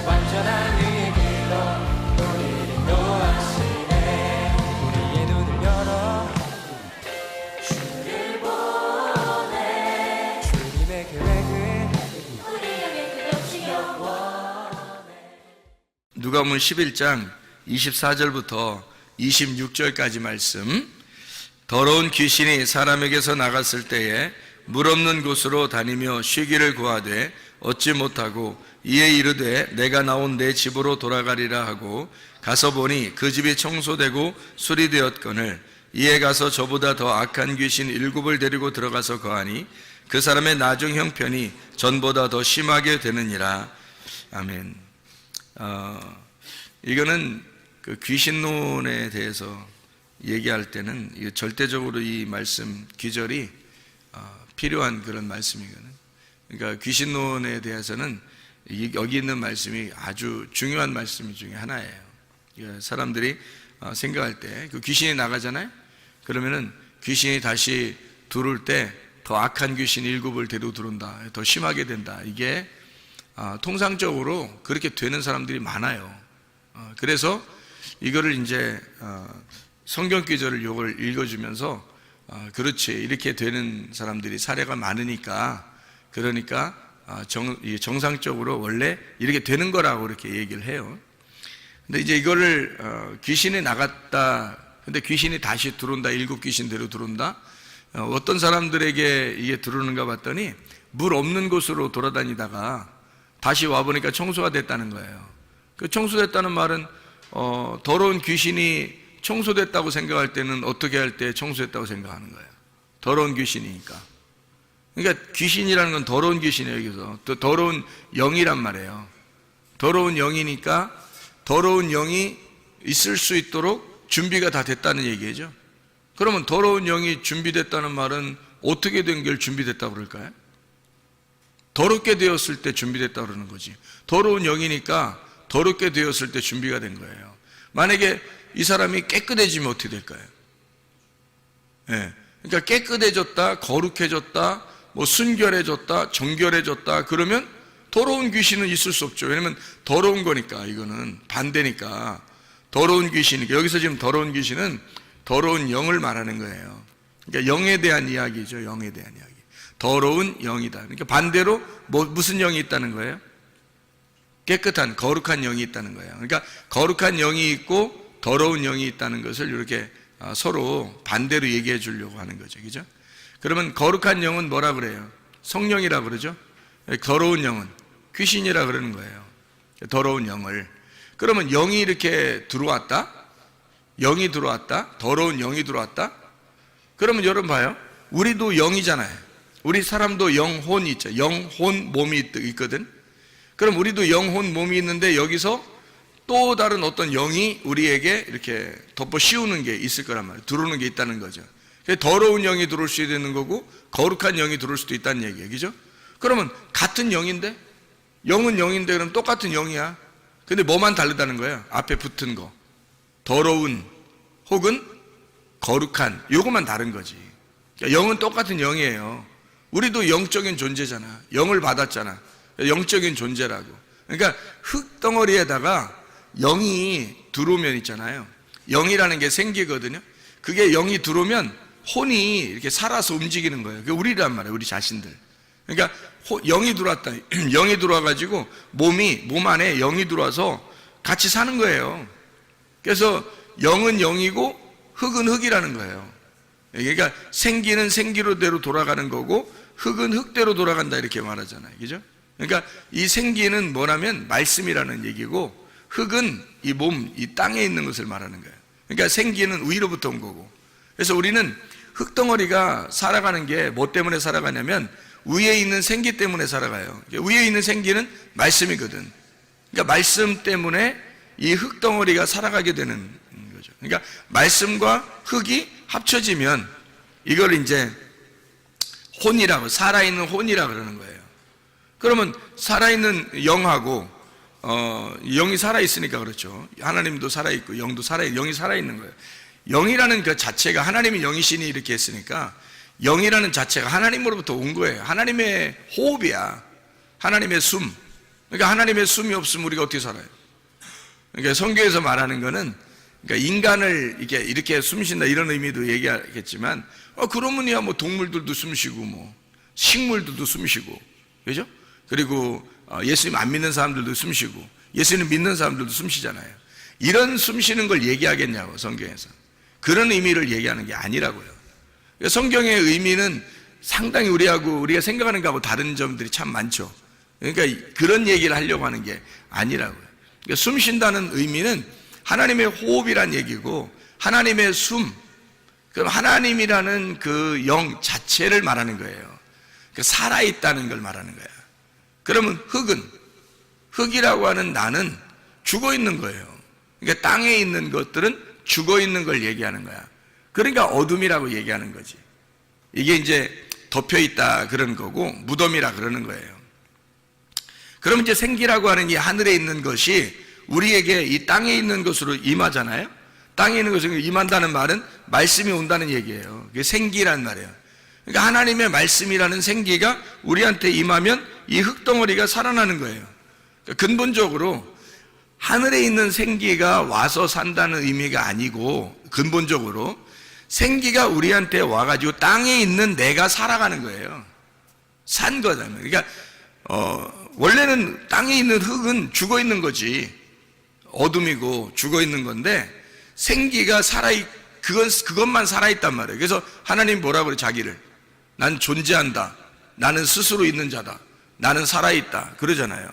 완전한 의의 길로 우리를 인도하시네. 우리의 눈을 열어 주를 보내. 주님의 계획은 우리 향해 끝없이 영원해. 누가복음 11장 24절부터 26절까지 말씀. 더러운 귀신이 사람에게서 나갔을 때에 물 없는 곳으로 다니며 쉬기를 구하되 얻지 못하고 이에 이르되 내가 나온 내 집으로 돌아가리라 하고 가서 보니 그 집이 청소되고 수리되었거늘 이에 가서 저보다 더 악한 귀신 7을 데리고 들어가서 거하니 그 사람의 나중 형편이 전보다 더 심하게 되느니라. 아멘. 이거는 그 귀신론에 대해서 얘기할 때는 절대적으로 이 말씀 귀절이 필요한 그런 말씀이거든. 그러니까 귀신론에 대해서는 여기 있는 말씀이 아주 중요한 말씀 중에 하나예요. 사람들이 생각할 때 그 귀신이 나가잖아요. 그러면은 귀신이 다시 들어올 때 더 악한 귀신 7을 데리고 들어온다, 더 심하게 된다. 이게 통상적으로 그렇게 되는 사람들이 많아요. 그래서 이거를 이제 성경 기절을 요걸 읽어주면서 그렇지, 이렇게 되는 사람들이 사례가 많으니까, 그러니까 정상적으로 원래 이렇게 되는 거라고 이렇게 얘기를 해요. 근데 이제 이거를 귀신이 나갔다, 근데 귀신이 다시 들어온다, 7 귀신대로 들어온다. 어떤 사람들에게 이게 들어오는가 봤더니 물 없는 곳으로 돌아다니다가 다시 와보니까 청소가 됐다는 거예요. 그 청소됐다는 말은 더러운 귀신이 청소됐다고 생각할 때는 어떻게 할 때 청소됐다고 생각하는 거예요? 더러운 귀신이니까. 그러니까 귀신이라는 건 더러운 귀신이에요. 여기서 또 더러운 영이란 말이에요. 더러운 영이니까 더러운 영이 있을 수 있도록 준비가 다 됐다는 얘기죠. 그러면 더러운 영이 준비됐다는 말은 어떻게 된 게 준비됐다고 그럴까요? 더럽게 되었을 때 준비됐다고 그러는 거지. 더러운 영이니까 더럽게 되었을 때 준비가 된 거예요. 만약에 이 사람이 깨끗해지면 어떻게 될까요? 그러니까 깨끗해졌다, 거룩해졌다, 뭐 순결해졌다, 정결해졌다, 그러면 더러운 귀신은 있을 수 없죠. 왜냐면 더러운 거니까, 이거는 반대니까. 더러운 귀신이니까. 여기서 지금 더러운 귀신은 더러운 영을 말하는 거예요. 그러니까 영에 대한 이야기죠. 영에 대한 이야기. 더러운 영이다. 그러니까 반대로 무슨 영이 있다는 거예요? 깨끗한, 거룩한 영이 있다는 거예요. 그러니까 거룩한 영이 있고 더러운 영이 있다는 것을 이렇게 서로 반대로 얘기해 주려고 하는 거죠. 그죠? 그러면 거룩한 영은 뭐라 그래요? 성령이라 그러죠? 더러운 영은 귀신이라 그러는 거예요. 더러운 영을. 그러면 영이 이렇게 들어왔다? 영이 들어왔다? 더러운 영이 들어왔다? 그러면 여러분 봐요. 우리도 영이잖아요. 우리 사람도 영혼이 있죠. 영혼 몸이 있거든. 그럼 우리도 영혼 몸이 있는데 여기서 또 다른 어떤 영이 우리에게 이렇게 덮어 씌우는 게 있을 거란 말이에요. 들어오는 게 있다는 거죠. 더러운 영이 들어올 수 있는 거고 거룩한 영이 들어올 수도 있다는 얘기예요. 그죠? 그러면 같은 영인데, 영은 영인데 그럼 똑같은 영이야. 근데 뭐만 다르다는 거예요? 앞에 붙은 거. 더러운 혹은 거룩한, 요것만 다른 거지. 그러니까 영은 똑같은 영이에요. 우리도 영적인 존재잖아. 영을 받았잖아. 영적인 존재라고. 그러니까 흙덩어리에다가 영이 들어오면 있잖아요. 영이라는 게 생기거든요. 그게 영이 들어오면 혼이 이렇게 살아서 움직이는 거예요. 그게 우리란 말이에요. 우리 자신들. 그러니까 영이 들어왔다. 영이 들어와가지고 몸 안에 영이 들어와서 같이 사는 거예요. 그래서 영은 영이고 흙은 흙이라는 거예요. 그러니까 생기는 생기로대로 돌아가는 거고 흙은 흙대로 돌아간다, 이렇게 말하잖아요. 그죠? 그러니까 이 생기는 뭐냐면 말씀이라는 얘기고, 흙은 이 몸, 이 땅에 있는 것을 말하는 거예요. 그러니까 생기는 위로부터 온 거고. 그래서 우리는 흙덩어리가 살아가는 게 뭐 때문에 살아가냐면 위에 있는 생기 때문에 살아가요. 위에 있는 생기는 말씀이거든. 그러니까 말씀 때문에 이 흙덩어리가 살아가게 되는 거죠. 그러니까 말씀과 흙이 합쳐지면 이걸 이제 혼이라고, 살아있는 혼이라고 그러는 거예요. 그러면 살아있는 영하고 영이 살아있으니까 그렇죠. 하나님도 살아있고 영도 영이 살아있는 거예요. 영이라는 그 자체가, 하나님이 영이시니 이렇게 했으니까 영이라는 자체가 하나님으로부터 온 거예요. 하나님의 호흡이야. 하나님의 숨. 그러니까 하나님의 숨이 없으면 우리가 어떻게 살아요? 그러니까 성경에서 말하는 거는, 그러니까 인간을 이렇게 숨쉰다 이런 의미도 얘기하겠지만, 그러면야 뭐 동물들도 숨쉬고 뭐 식물들도 숨쉬고, 그죠? 그리고 예수님 안 믿는 사람들도 숨쉬고 예수님 믿는 사람들도 숨쉬잖아요. 이런 숨쉬는 걸 얘기하겠냐고 성경에서. 그런 의미를 얘기하는 게 아니라고요. 성경의 의미는 상당히 우리가 생각하는 거하고 다른 점들이 참 많죠. 그러니까 그런 얘기를 하려고 하는 게 아니라고요. 그러니까 숨 쉰다는 의미는 하나님의 호흡이란 얘기고, 하나님의 숨, 그럼 하나님이라는 그 영 자체를 말하는 거예요. 살아있다는 걸 말하는 거야. 그러면 흙이라고 하는 나는 죽어 있는 거예요. 그러니까 땅에 있는 것들은 죽어 있는 걸 얘기하는 거야. 그러니까 어둠이라고 얘기하는 거지. 이게 이제 덮여 있다 그런 거고, 무덤이라 그러는 거예요. 그러면 이제 생기라고 하는 이 하늘에 있는 것이 우리에게 이 땅에 있는 것으로 임하잖아요. 땅에 있는 것으로 임한다는 말은 말씀이 온다는 얘기예요. 그게 생기란 말이에요. 그러니까 하나님의 말씀이라는 생기가 우리한테 임하면 이 흙덩어리가 살아나는 거예요. 그러니까 근본적으로 하늘에 있는 생기가 와서 산다는 의미가 아니고, 근본적으로 생기가 우리한테 와가지고 땅에 있는 내가 살아가는 거예요. 산 거잖아요. 그러니까 원래는 땅에 있는 흙은 죽어 있는 거지, 어둠이고 죽어 있는 건데, 생기가 그것만 살아있단 말이에요. 그래서 하나님 뭐라고 그래? 자기를 난 존재한다, 나는 스스로 있는 자다, 나는 살아있다 그러잖아요.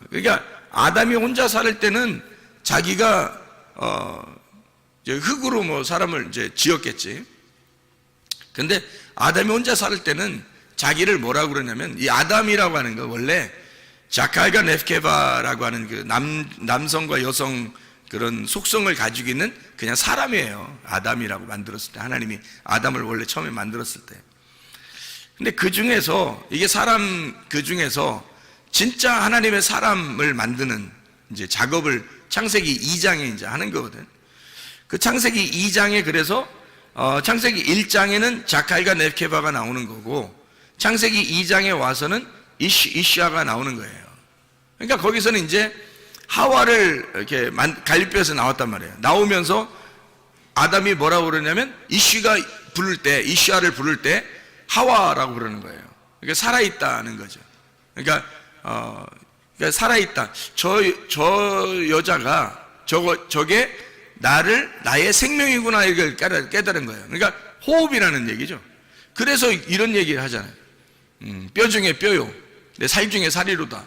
그러니까 아담이 혼자 살 때는 자기가 이제 흙으로 뭐 사람을 이제 지었겠지. 근데 아담이 혼자 살 때는 자기를 뭐라고 그러냐면, 이 아담이라고 하는 거 원래 자칼과 넵케바라고 하는 그 남성과 여성 그런 속성을 가지고 있는 그냥 사람이에요. 아담이라고 만들었을 때, 하나님이 아담을 원래 처음에 만들었을 때. 근데 그 중에서, 이게 사람 그 중에서 진짜 하나님의 사람을 만드는 이제 작업을 창세기 2장에 이제 하는 거거든. 그 창세기 2장에, 그래서 창세기 1장에는 자칼과 넵케바가 나오는 거고, 창세기 2장에 와서는 이시아가 나오는 거예요. 그러니까 거기서는 이제 하와를 이렇게 갈비뼈에서 나왔단 말이에요. 나오면서 아담이 뭐라고 그러냐면, 이시아를 부를 때 하와라고 그러는 거예요. 그러니까 살아있다는 거죠. 그러니까 살아있다. 저 여자가 저게 나의 생명이구나, 이걸 깨달은 거예요. 그러니까 호흡이라는 얘기죠. 그래서 이런 얘기를 하잖아요. 뼈 중에 뼈요, 내 살 중에 살이로다.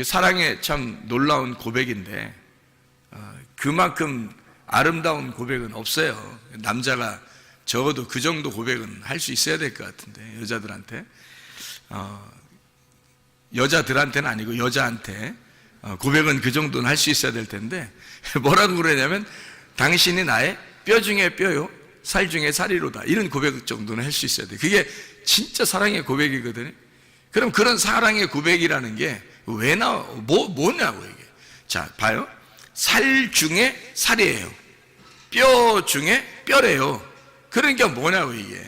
사랑의 참 놀라운 고백인데, 그만큼 아름다운 고백은 없어요. 남자가 적어도 그 정도 고백은 할 수 있어야 될 것 같은데, 여자들한테, 여자들한테는 아니고 여자한테 고백은 그 정도는 할 수 있어야 될 텐데, 뭐라고 그러냐면, 당신이 나의 뼈 중에 뼈요, 살 중에 살이로다. 이런 고백 정도는 할 수 있어야 돼. 그게 진짜 사랑의 고백이거든요. 그럼 그런 사랑의 고백이라는 게 왜 뭐냐고 이게. 자, 봐요. 살 중에 살이에요. 뼈 중에 뼈래요. 그러니까 뭐냐고 이게.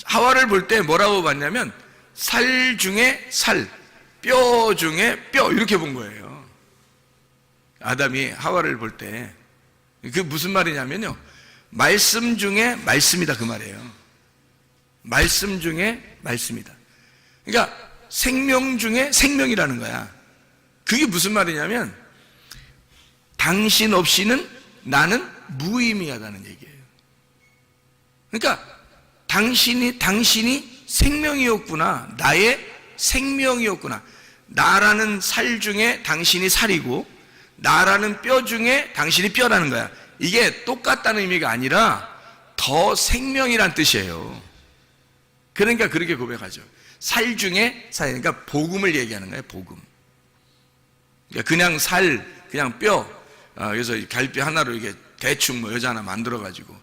하와를 볼 때 뭐라고 봤냐면, 살 중에 살, 뼈 중에 뼈, 이렇게 본 거예요. 아담이 하와를 볼 때. 그게 무슨 말이냐면요, 말씀 중에 말씀이다 그 말이에요. 말씀 중에 말씀이다. 그러니까 생명 중에 생명이라는 거야. 그게 무슨 말이냐면, 당신 없이는 나는 무의미하다는 얘기예요. 그러니까 당신이 생명이었구나, 나의 생명이었구나. 나라는 살 중에 당신이 살이고, 나라는 뼈 중에 당신이 뼈라는 거야. 이게 똑같다는 의미가 아니라 더 생명이란 뜻이에요. 그러니까 그렇게 고백하죠. 살 중에 살, 그러니까 복음을 얘기하는 거예요. 복음. 그러니까 그냥 살, 그냥 뼈. 그래서 갈비 하나로 이게 대충 뭐 여자 하나 만들어가지고,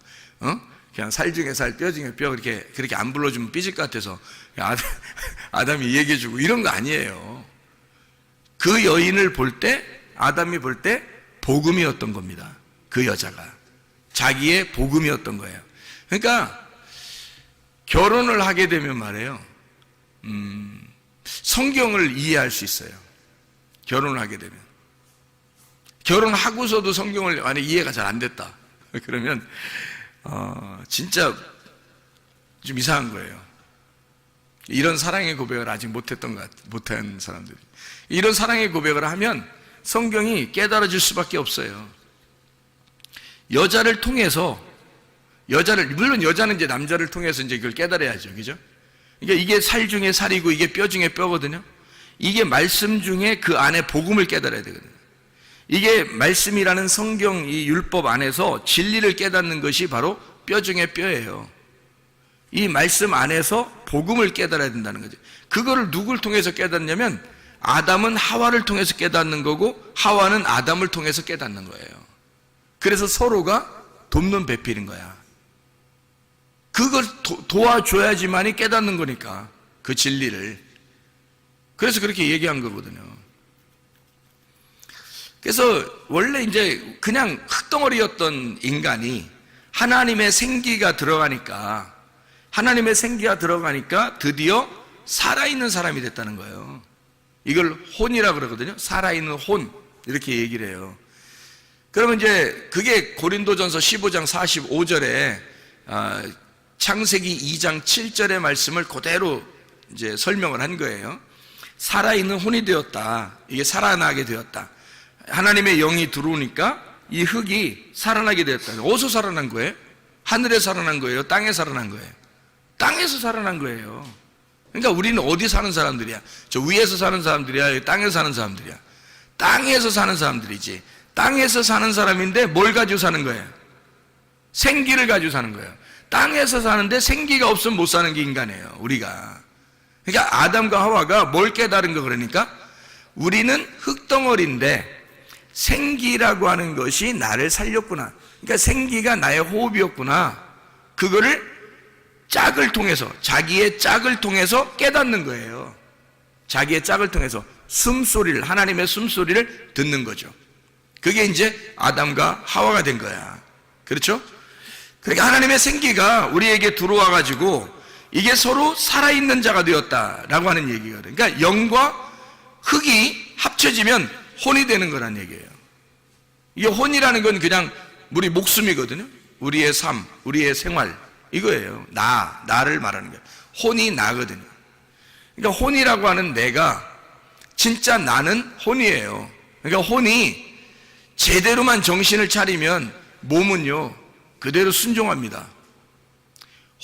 그냥 살 중에 살, 뼈 중에 뼈, 그렇게 안 불러주면 삐질 것 같아서 아담이 얘기해주고 이런 거 아니에요. 그 여인을 볼 때, 아담이 볼 때 복음이었던 겁니다. 그 여자가 자기의 복음이었던 거예요. 그러니까 결혼을 하게 되면 말이에요, 성경을 이해할 수 있어요. 결혼을 하게 되면. 결혼하고서도 성경을 만약 이해가 잘 안 됐다. 그러면 진짜 좀 이상한 거예요. 이런 사랑의 고백을 아직 못한 사람들이. 이런 사랑의 고백을 하면 성경이 깨달아질 수밖에 없어요. 여자를 통해서, 물론 여자는 이제 남자를 통해서 이제 그걸 깨달아야죠. 그죠? 그러니까 이게 살 중에 살이고 이게 뼈 중에 뼈거든요. 이게 말씀 중에 그 안에 복음을 깨달아야 되거든요. 이게 말씀이라는 성경 이 율법 안에서 진리를 깨닫는 것이 바로 뼈 중에 뼈예요. 이 말씀 안에서 복음을 깨달아야 된다는 거죠. 그거를 누굴 통해서 깨닫냐면 아담은 하와를 통해서 깨닫는 거고 하와는 아담을 통해서 깨닫는 거예요. 그래서 서로가 돕는 배필인 거야. 그걸 도와줘야지만이 깨닫는 거니까, 그 진리를. 그래서 그렇게 얘기한 거거든요. 그래서 원래 이제 그냥 흙덩어리였던 인간이 하나님의 생기가 들어가니까 드디어 살아있는 사람이 됐다는 거예요. 이걸 혼이라 그러거든요. 살아있는 혼, 이렇게 얘기를 해요. 그러면 이제 그게 고린도전서 15장 45절에 창세기 2장 7절의 말씀을 그대로 이제 설명을 한 거예요. 살아있는 혼이 되었다. 이게 살아나게 되었다. 하나님의 영이 들어오니까 이 흙이 살아나게 되었다. 어디서 살아난 거예요? 하늘에 살아난 거예요? 땅에 살아난 거예요? 땅에서 살아난 거예요. 그러니까 우리는 어디 사는 사람들이야? 저 위에서 사는 사람들이야? 땅에서 사는 사람들이야? 땅에서 사는 사람들이지. 땅에서 사는 사람인데 뭘 가지고 사는 거예요? 생기를 가지고 사는 거예요. 땅에서 사는데 생기가 없으면 못 사는 게 인간이에요, 우리가. 그러니까 아담과 하와가 뭘 깨달은 거 그러니까? 우리는 흙덩어리인데 생기라고 하는 것이 나를 살렸구나. 그러니까 생기가 나의 호흡이었구나. 그거를 짝을 통해서, 자기의 짝을 통해서 깨닫는 거예요. 자기의 짝을 통해서 숨소리를, 하나님의 숨소리를 듣는 거죠. 그게 이제 아담과 하와가 된 거야. 그렇죠? 그러니까 하나님의 생기가 우리에게 들어와 가지고 이게 서로 살아있는 자가 되었다라고 하는 얘기거든요. 그러니까 영과 흙이 합쳐지면 혼이 되는 거란 얘기예요. 이게 혼이라는 건 그냥 우리 목숨이거든요. 우리의 삶, 우리의 생활, 이거예요. 나를 말하는 거예요. 혼이 나거든요. 그러니까 혼이라고 하는 내가, 진짜 나는 혼이에요. 그러니까 혼이 제대로만 정신을 차리면 몸은요 그대로 순종합니다.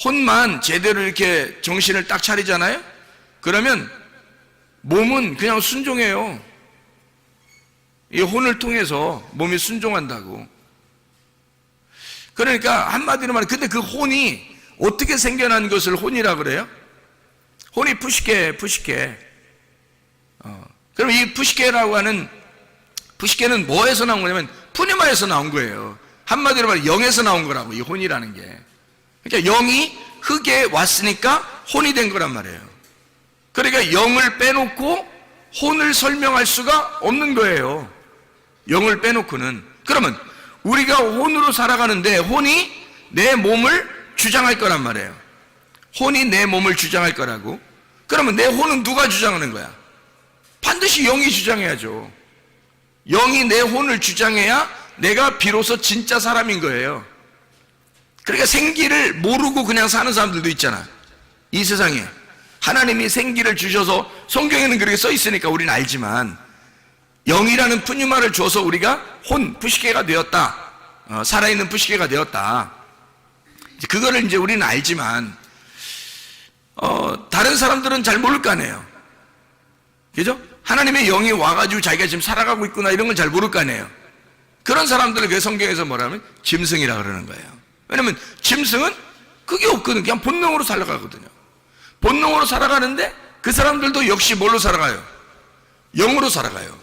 혼만 제대로 이렇게 정신을 딱 차리잖아요? 그러면 몸은 그냥 순종해요. 이 혼을 통해서 몸이 순종한다고. 그러니까 한마디로 말하면, 근데 그 혼이 어떻게 생겨난 것을 혼이라 그래요? 혼이 푸시케. 그럼 이 푸시케라고 하는, 푸시케는 뭐에서 나온 거냐면 푸니마에서 나온 거예요. 한마디로 말하면 영에서 나온 거라고, 이 혼이라는 게. 그러니까 영이 흙에 왔으니까 혼이 된 거란 말이에요. 그러니까 영을 빼놓고 혼을 설명할 수가 없는 거예요. 영을 빼놓고는. 그러면 우리가 혼으로 살아가는데 혼이 내 몸을 주장할 거란 말이에요. 혼이 내 몸을 주장할 거라고. 그러면 내 혼은 누가 주장하는 거야? 반드시 영이 주장해야죠. 영이 내 혼을 주장해야 내가 비로소 진짜 사람인 거예요. 그러니까 생기를 모르고 그냥 사는 사람들도 있잖아. 이 세상에 하나님이 생기를 주셔서, 성경에는 그렇게 써 있으니까 우리는 알지만, 영이라는 푸뉴마를 줘서 우리가 혼, 푸시케가 되었다. 살아있는 푸시케가 되었다. 그거를 이제 우리는 알지만, 다른 사람들은 잘 모를 거 아니에요. 그죠? 하나님의 영이 와가지고 자기가 지금 살아가고 있구나, 이런 걸 잘 모를 거 아니에요. 그런 사람들을 그 성경에서 뭐라면 짐승이라 그러는 거예요. 왜냐면 짐승은 그게 없거든. 그냥 본능으로 살아가거든요. 본능으로 살아가는데 그 사람들도 역시 뭘로 살아가요? 영으로 살아가요.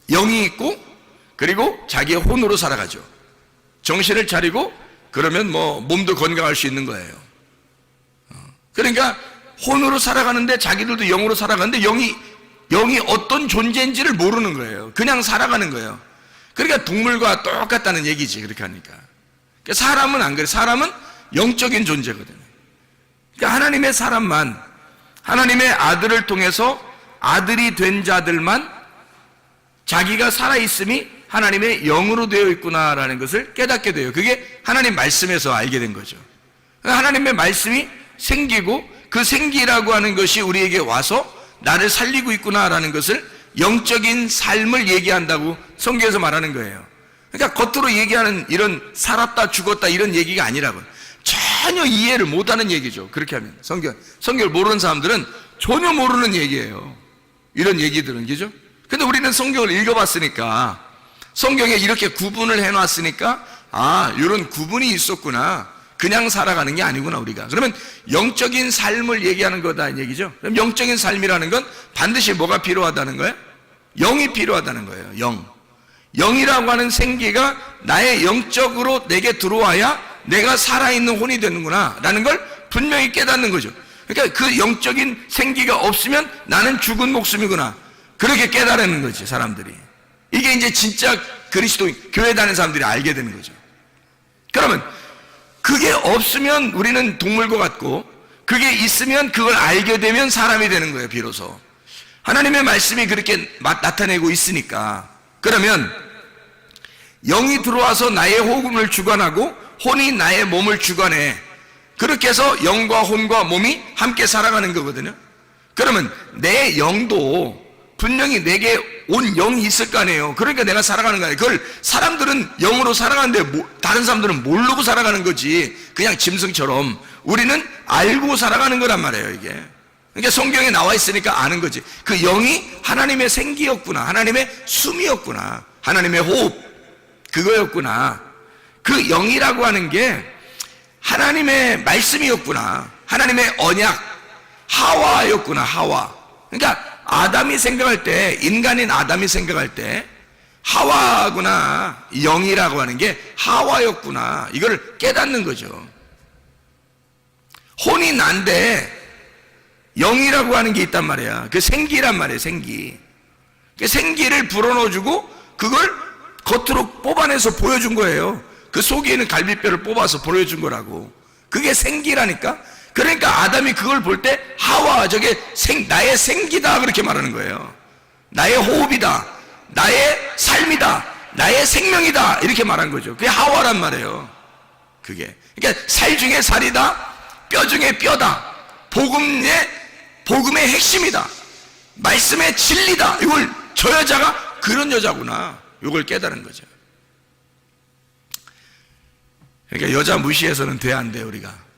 영이 있고, 그리고 자기의 혼으로 살아가죠. 정신을 차리고 그러면 뭐 몸도 건강할 수 있는 거예요. 그러니까 혼으로 살아가는데 자기들도 영으로 살아가는데 영이 어떤 존재인지를 모르는 거예요. 그냥 살아가는 거예요. 그러니까 동물과 똑같다는 얘기지, 그렇게 하니까. 그러니까 사람은 안 그래. 사람은 영적인 존재거든요. 그러니까 하나님의 사람만, 하나님의 아들을 통해서 아들이 된 자들만 자기가 살아있음이 하나님의 영으로 되어 있구나라는 것을 깨닫게 돼요. 그게 하나님 말씀에서 알게 된 거죠. 하나님의 말씀이 생기고 그 생기라고 하는 것이 우리에게 와서 나를 살리고 있구나라는 것을 영적인 삶을 얘기한다고 성경에서 말하는 거예요. 그러니까 겉으로 얘기하는 이런 살았다 죽었다 이런 얘기가 아니라고, 전혀 이해를 못하는 얘기죠. 그렇게 하면 성경을 모르는 사람들은 전혀 모르는 얘기예요. 이런 얘기들은, 그죠? 근데 우리는 성경을 읽어봤으니까, 성경에 이렇게 구분을 해놨으니까, 아, 이런 구분이 있었구나, 그냥 살아가는 게 아니구나 우리가. 그러면 영적인 삶을 얘기하는 거다 이 얘기죠. 그럼 영적인 삶이라는 건 반드시 뭐가 필요하다는 거예요? 영이 필요하다는 거예요. 영이라고 하는 생기가 나의 영적으로 내게 들어와야 내가 살아있는 혼이 되는구나 라는 걸 분명히 깨닫는 거죠. 그러니까 그 영적인 생기가 없으면 나는 죽은 목숨이구나, 그렇게 깨달는 거지 사람들이. 이게 이제 진짜 그리스도인, 교회 다니는 사람들이 알게 되는 거죠. 그러면 그게 없으면 우리는 동물과 같고, 그게 있으면 그걸 알게 되면 사람이 되는 거예요. 비로소 하나님의 말씀이 그렇게 나타내고 있으니까. 그러면 영이 들어와서 나의 호흡을 주관하고 혼이 나의 몸을 주관해. 그렇게 해서 영과 혼과 몸이 함께 살아가는 거거든요. 그러면 내 영도 분명히 내게 온 영이 있을 거 아니에요. 그러니까 내가 살아가는 거 아니에요. 그걸 사람들은 영으로 살아가는데 다른 사람들은 모르고 살아가는 거지. 그냥 짐승처럼. 우리는 알고 살아가는 거란 말이에요, 이게. 그러니까 성경에 나와 있으니까 아는 거지. 그 영이 하나님의 생기였구나, 하나님의 숨이었구나, 하나님의 호흡, 그거였구나. 그 영이라고 하는 게 하나님의 말씀이었구나, 하나님의 언약, 하와였구나, 하와. 그러니까 아담이 생각할 때, 인간인 아담이 생각할 때 하와구나, 영이라고 하는 게 하와였구나, 이걸 깨닫는 거죠. 혼이 난데 영이라고 하는 게 있단 말이야. 그 생기란 말이에요, 생기. 그 생기를 불어넣어주고 그걸 겉으로 뽑아내서 보여준 거예요. 그 속에 있는 갈비뼈를 뽑아서 보여준 거라고. 그게 생기라니까. 그러니까 아담이 그걸 볼 때 하와, 저게 나의 생기다, 그렇게 말하는 거예요. 나의 호흡이다, 나의 삶이다, 나의 생명이다, 이렇게 말한 거죠. 그게 하와란 말이에요. 그게 그러니까 살 중에 살이다, 뼈 중에 뼈다, 복음의 핵심이다, 말씀의 진리다. 이걸 저 여자가 그런 여자구나, 이걸 깨달은 거죠. 그러니까 여자 무시해서는 돼, 안 돼? 우리가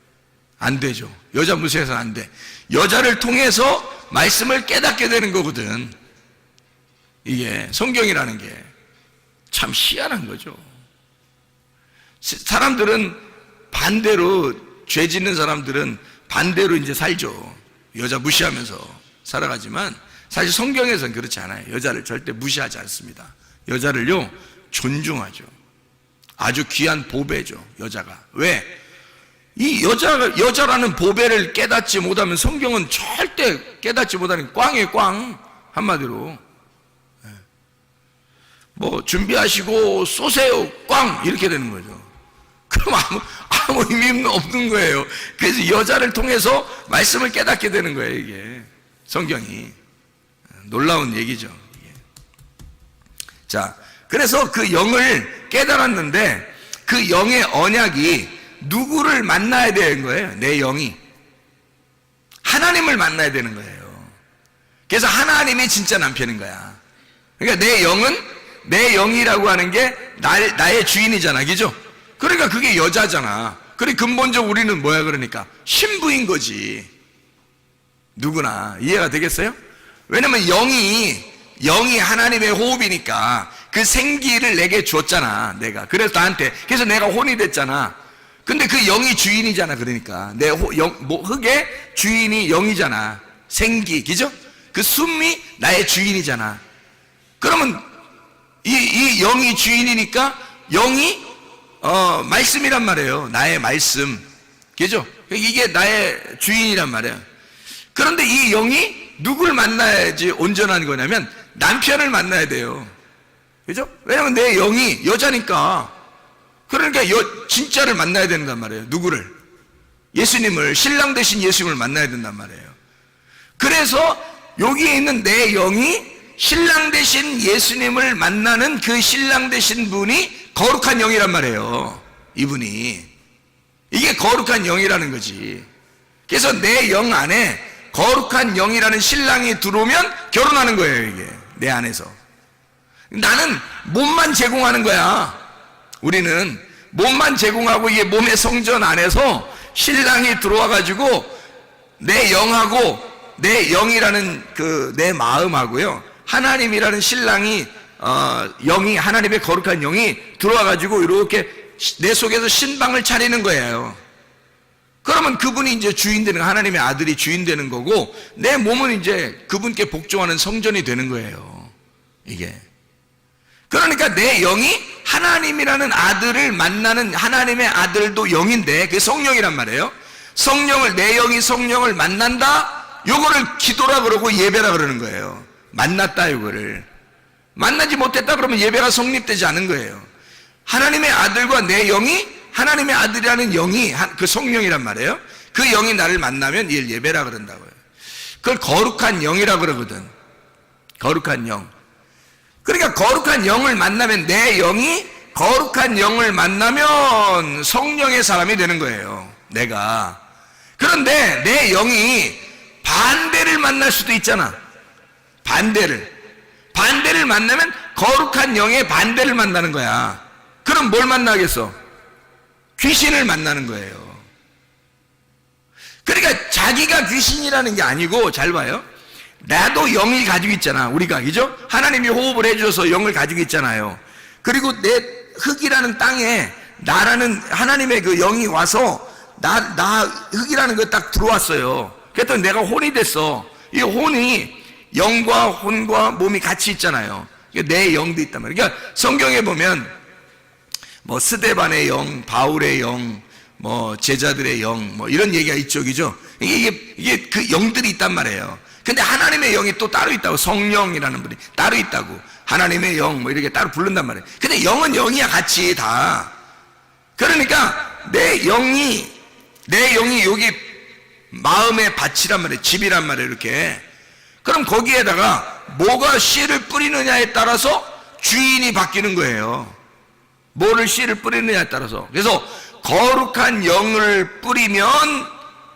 안 되죠. 여자 무시해서는 안 돼. 여자를 통해서 말씀을 깨닫게 되는 거거든. 이게 성경이라는 게 참 희한한 거죠. 사람들은 반대로, 죄 짓는 사람들은 반대로 이제 살죠. 여자 무시하면서 살아가지만 사실 성경에서는 그렇지 않아요. 여자를 절대 무시하지 않습니다. 여자를요 존중하죠. 아주 귀한 보배죠, 여자가. 왜? 이 여자라는 보배를 깨닫지 못하면 성경은 절대 깨닫지 못하는 꽝이에요, 꽝. 한마디로. 뭐 준비하시고 쏘세요, 꽝, 이렇게 되는 거죠. 그럼 아무 의미 없는 거예요. 그래서 여자를 통해서 말씀을 깨닫게 되는 거예요, 이게. 성경이. 놀라운 얘기죠. 자, 그래서 그 영을 깨달았는데 그 영의 언약이 누구를 만나야 되는 거예요? 내 영이 하나님을 만나야 되는 거예요. 그래서 하나님이 진짜 남편인 거야. 그러니까 내 영은, 내 영이라고 하는 게 나의 주인이잖아, 그죠? 그러니까 그게 여자잖아. 그래 근본적으로 우리는 뭐야? 그러니까 신부인 거지. 누구나 이해가 되겠어요? 왜냐면 영이 하나님의 호흡이니까 그 생기를 내게 줬잖아, 내가. 그래서 나한테, 그래서 내가 혼이 됐잖아. 근데 그 영이 주인이잖아. 그러니까 내 흙의 주인이 영이잖아, 생기, 그죠? 그 숨이 나의 주인이잖아. 그러면 이 영이 주인이니까 영이 말씀이란 말이에요. 나의 말씀, 그죠? 이게 나의 주인이란 말이에요. 그런데 이 영이 누굴 만나야지 온전한 거냐면 남편을 만나야 돼요, 그죠? 왜냐면 내 영이 여자니까. 그러니까 진짜를 만나야 된단 말이에요. 누구를? 예수님을, 신랑 되신 예수님을 만나야 된단 말이에요. 그래서 여기에 있는 내 영이 신랑 되신 예수님을 만나는 그 신랑 되신 분이 거룩한 영이란 말이에요. 이분이. 이게 거룩한 영이라는 거지. 그래서 내 영 안에 거룩한 영이라는 신랑이 들어오면 결혼하는 거예요, 이게. 내 안에서. 나는 몸만 제공하는 거야. 우리는 몸만 제공하고 이게 몸의 성전 안에서 신랑이 들어와 가지고 내 영하고 내 영이라는 그 내 마음하고요, 하나님이라는 신랑이 영이, 하나님의 거룩한 영이 들어와 가지고 이렇게 내 속에서 신방을 차리는 거예요. 그러면 그분이 이제 주인 되는, 하나님의 아들이 주인 되는 거고, 내 몸은 이제 그분께 복종하는 성전이 되는 거예요, 이게. 그러니까 내 영이 하나님이라는 아들을 만나는, 하나님의 아들도 영인데 그게 성령이란 말이에요. 성령을, 내 영이 성령을 만난다, 요거를 기도라 그러고 예배라 그러는 거예요. 만났다, 요거를. 만나지 못했다 그러면 예배가 성립되지 않은 거예요. 하나님의 아들과 내 영이, 하나님의 아들이라는 영이 그 성령이란 말이에요. 그 영이 나를 만나면 이를 예배라 그런다고요. 그걸 거룩한 영이라 그러거든. 거룩한 영. 그러니까 거룩한 영을 만나면, 내 영이 거룩한 영을 만나면 성령의 사람이 되는 거예요, 내가. 그런데 내 영이 반대를 만날 수도 있잖아. 반대를 만나면 거룩한 영의 반대를 만나는 거야. 그럼 뭘 만나겠어? 귀신을 만나는 거예요. 그러니까 자기가 귀신이라는 게 아니고, 잘 봐요. 나도 영이 가지고 있잖아, 우리가. 그죠? 하나님이 호흡을 해줘서 영을 가지고 있잖아요. 그리고 내 흙이라는 땅에 나라는 하나님의 그 영이 와서 나 흙이라는 거 딱 들어왔어요. 그랬더니 내가 혼이 됐어. 이 혼이, 영과 혼과 몸이 같이 있잖아요. 내 영도 있단 말이에요. 그러니까 성경에 보면 뭐 스데반의 영, 바울의 영, 뭐 제자들의 영, 뭐 이런 얘기가 있죠, 그죠? 이게 그 영들이 있단 말이에요. 근데 하나님의 영이 또 따로 있다고, 성령이라는 분이 따로 있다고, 하나님의 영 뭐 이렇게 따로 부른단 말이에요. 근데 영은 영이야, 같이 다. 그러니까 내 영이 여기 마음의 밭이란 말이에요, 집이란 말이에요, 이렇게. 그럼 거기에다가 뭐가 씨를 뿌리느냐에 따라서 주인이 바뀌는 거예요. 뭐를 씨를 뿌리느냐에 따라서. 그래서 거룩한 영을 뿌리면,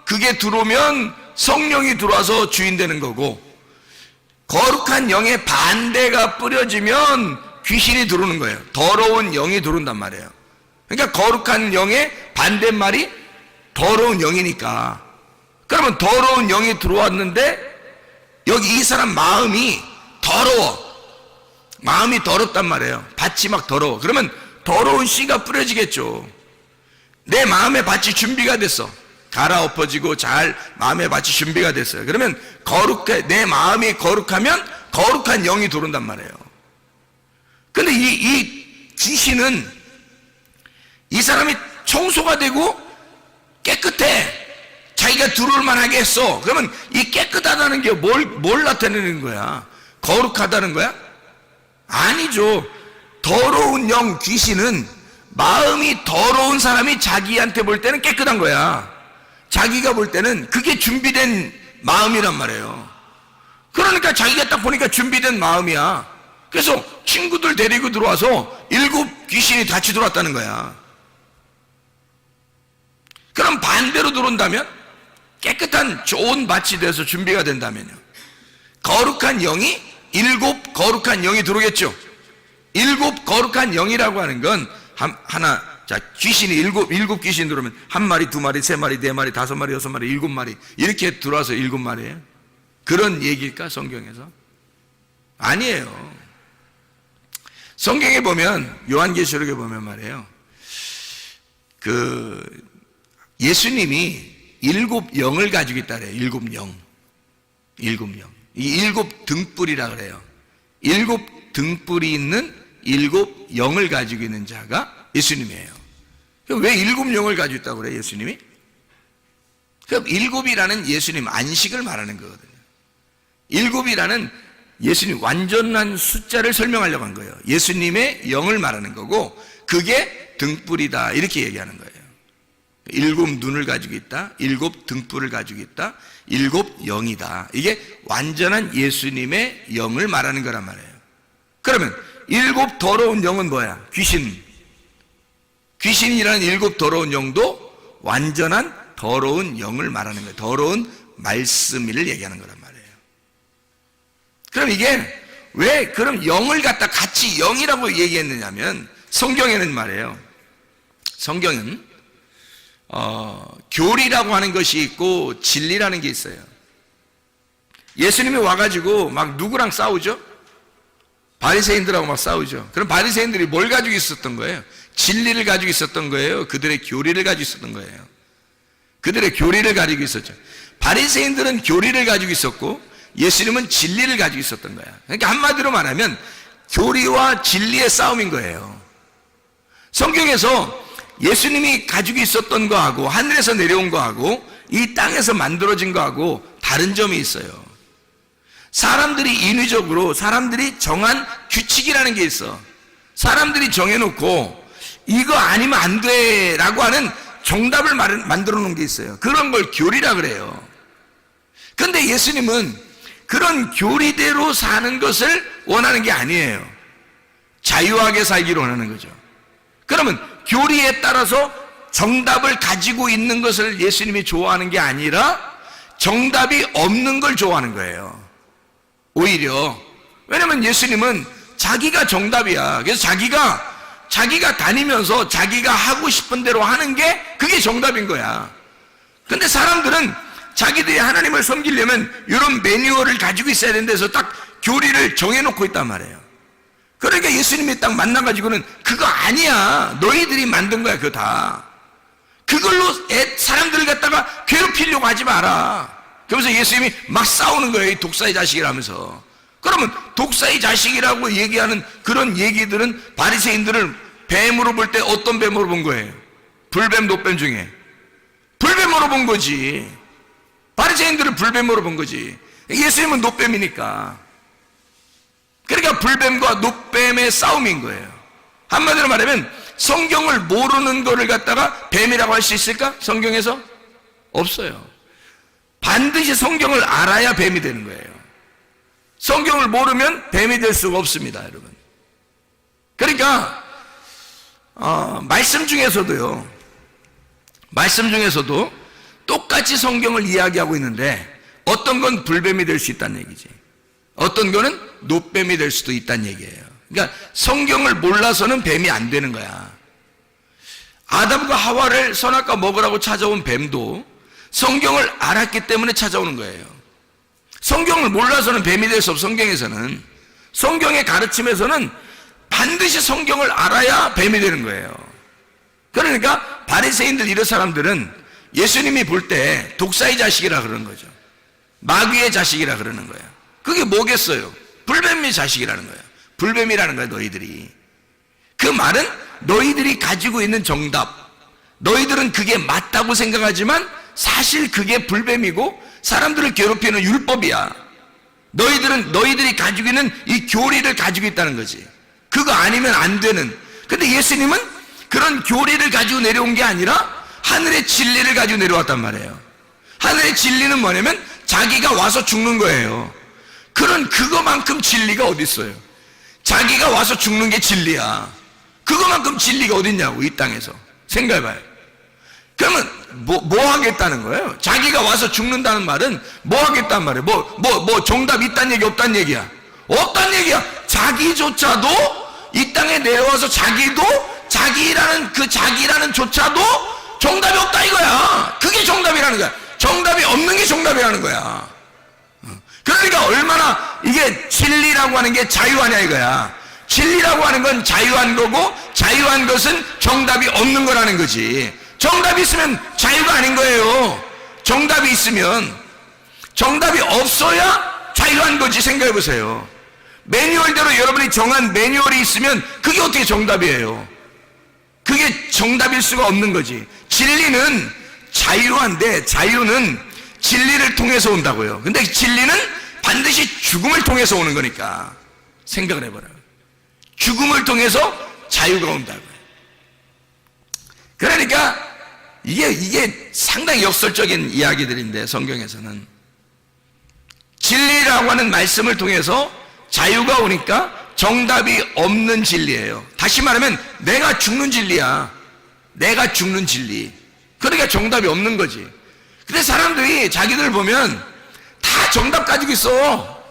그게 들어오면 성령이 들어와서 주인 되는 거고, 거룩한 영의 반대가 뿌려지면 귀신이 들어오는 거예요. 더러운 영이 들어온단 말이에요. 그러니까 거룩한 영의 반대말이 더러운 영이니까. 그러면 더러운 영이 들어왔는데 여기 이 사람 마음이 더러워. 마음이 더럽단 말이에요. 밭이 막 더러워. 그러면 더러운 씨가 뿌려지겠죠. 내 마음의 밭이 준비가 됐어. 갈아엎어지고 잘 마음의 밭이 준비가 됐어요. 그러면 내 마음이 거룩하면 거룩한 영이 들어온단 말이에요. 근데 이 귀신은, 이 사람이 청소가 되고 깨끗해. 자기가 들어올 만하게 했어. 그러면 이 깨끗하다는 게 뭘 나타내는 거야? 거룩하다는 거야? 아니죠. 더러운 영, 귀신은 마음이 더러운 사람이 자기한테 볼 때는 깨끗한 거야. 자기가 볼 때는 그게 준비된 마음이란 말이에요. 그러니까 자기가 딱 보니까 준비된 마음이야. 그래서 친구들 데리고 들어와서 7 귀신이 같이 들어왔다는 거야. 그럼 반대로 들어온다면, 깨끗한 좋은 밭이 돼서 준비가 된다면요, 거룩한 영이 7 거룩한 영이 들어오겠죠. 7 거룩한 영이라고 하는 건 하나, 자, 귀신이 7 귀신 들어오면 1마리, 2마리, 3마리, 4마리, 5마리, 6마리, 7마리 이렇게 들어와서 7마리예요. 그런 얘기일까, 성경에서? 아니에요. 성경에 보면, 요한계시록에 보면 말이에요, 예수님이 7 영을 가지고 있다 그래요. 7 영. 이 7 등불이라 그래요. 7 등불이 있는 7 영을 가지고 있는 자가 예수님이에요. 왜 7 영을 가지고 있다고 그래요, 예수님이? 그 7이라는 예수님 안식을 말하는 거거든요. 7이라는 예수님 완전한 숫자를 설명하려고 한 거예요. 예수님의 영을 말하는 거고, 그게 등불이다, 이렇게 얘기하는 거예요. 일곱 눈을 가지고 있다, 일곱 등불을 가지고 있다, 일곱 영이다. 이게 완전한 예수님의 영을 말하는 거란 말이에요. 그러면 일곱 더러운 영은 뭐야? 귀신이라는 일곱 더러운 영도 완전한 더러운 영을 말하는 거예요. 더러운 말씀을 얘기하는 거란 말이에요. 그럼 이게 왜 그럼 영을 갖다 같이 영이라고 얘기했느냐면, 성경에는 말이에요, 성경은 교리라고 하는 것이 있고 진리라는 게 있어요. 예수님이 와가지고 막 누구랑 싸우죠? 바리새인들하고 막 싸우죠. 그럼 바리새인들이 뭘 가지고 있었던 거예요? 진리를 가지고 있었던 거예요? 그들의 교리를 가지고 있었던 거예요? 그들의 교리를 가지고 있었죠. 바리새인들은 교리를 가지고 있었고 예수님은 진리를 가지고 있었던 거야. 그러니까 한마디로 말하면 교리와 진리의 싸움인 거예요. 성경에서 예수님이 가지고 있었던 거하고 하늘에서 내려온 거하고 이 땅에서 만들어진 거하고 다른 점이 있어요. 사람들이 인위적으로 사람들이 정한 규칙이라는 게 있어. 사람들이 정해놓고 이거 아니면 안 돼라고 하는 정답을 만들어 놓은 게 있어요. 그런 걸 교리라 그래요. 그런데 예수님은 그런 교리대로 사는 것을 원하는 게 아니에요. 자유하게 살기를 원하는 거죠. 그러면 교리에 따라서 정답을 가지고 있는 것을 예수님이 좋아하는 게 아니라 정답이 없는 걸 좋아하는 거예요. 오히려. 왜냐면 예수님은 자기가 정답이야. 그래서 자기가 다니면서 자기가 하고 싶은 대로 하는 게 그게 정답인 거야. 근데 사람들은 자기들이 하나님을 섬기려면 이런 매뉴얼을 가지고 있어야 되는 데서 딱 교리를 정해놓고 있단 말이에요. 그러니까 예수님이 딱 만나가지고는 그거 아니야. 너희들이 만든 거야, 그거 다. 그걸로 사람들을 갖다가 괴롭히려고 하지 마라. 그러면서 예수님이 막 싸우는 거예요. 이 독사의 자식이라면서. 그러면 독사의 자식이라고 얘기하는 그런 얘기들은 바리새인들을 뱀으로 볼 때 어떤 뱀으로 본 거예요? 불뱀, 노뱀 중에 불뱀으로 본 거지. 바리새인들은 불뱀으로 본 거지. 예수님은 노뱀이니까. 그러니까 불뱀과 노뱀의 싸움인 거예요. 한마디로 말하면 성경을 모르는 거를 갖다가 뱀이라고 할 수 있을까? 성경에서? 없어요. 반드시 성경을 알아야 뱀이 되는 거예요. 성경을 모르면 뱀이 될 수가 없습니다, 여러분. 그러니까 말씀 중에서도 똑같이 성경을 이야기하고 있는데 어떤 건 불뱀이 될 수 있다는 얘기지, 어떤 거는 노뱀이 될 수도 있다는 얘기예요. 그러니까 성경을 몰라서는 뱀이 안 되는 거야. 아담과 하와를 선악과 먹으라고 찾아온 뱀도 성경을 알았기 때문에 찾아오는 거예요. 성경을 몰라서는 뱀이 될 수 없어. 성경에서는, 성경의 가르침에서는 반드시 성경을 알아야 뱀이 되는 거예요. 그러니까 바리새인들 이런 사람들은 예수님이 볼 때 독사의 자식이라 그러는 거죠. 마귀의 자식이라 그러는 거예요. 그게 뭐겠어요? 불뱀의 자식이라는 거예요. 불뱀이라는 거예요, 너희들이. 그 말은 너희들이 가지고 있는 정답, 너희들은 그게 맞다고 생각하지만 사실 그게 불뱀이고 사람들을 괴롭히는 율법이야. 너희들이 가지고 있는 이 교리를 가지고 있다는 거지. 그거 아니면 안 되는. 근데 예수님은 그런 교리를 가지고 내려온 게 아니라 하늘의 진리를 가지고 내려왔단 말이에요. 하늘의 진리는 뭐냐면 자기가 와서 죽는 거예요. 그거만큼 진리가 어디 있어요? 자기가 와서 죽는 게 진리야. 그거만큼 진리가 어디 있냐고, 이 땅에서. 생각해봐요. 그러면 뭐 하겠다는 거예요? 자기가 와서 죽는다는 말은 뭐 하겠다는 말이에요? 뭐 정답 있다는 얘기, 없다는 얘기야? 없다는 얘기야. 자기조차도 이 땅에 내려와서 자기라는 조차도 정답이 없다 이거야. 그게 정답이라는 거야. 정답이 없는 게 정답이라는 거야. 그러니까 얼마나 이게 진리라고 하는 게 자유하냐 이거야. 진리라고 하는 건 자유한 거고, 자유한 것은 정답이 없는 거라는 거지. 정답이 있으면 자유가 아닌 거예요. 정답이 있으면, 정답이 없어야 자유한 거지. 생각해 보세요. 매뉴얼대로 여러분이 정한 매뉴얼이 있으면 그게 어떻게 정답이에요? 그게 정답일 수가 없는 거지. 진리는 자유한데, 자유는 진리를 통해서 온다고요. 근데 진리는 반드시 죽음을 통해서 오는 거니까 생각을 해봐라. 죽음을 통해서 자유가 온다고요. 그러니까 이게 상당히 역설적인 이야기들인데, 성경에서는 진리라고 하는 말씀을 통해서 자유가 오니까 정답이 없는 진리예요. 다시 말하면 내가 죽는 진리야. 내가 죽는 진리. 그러니까 정답이 없는 거지. 근데 사람들이 자기들 보면 다 정답 가지고 있어.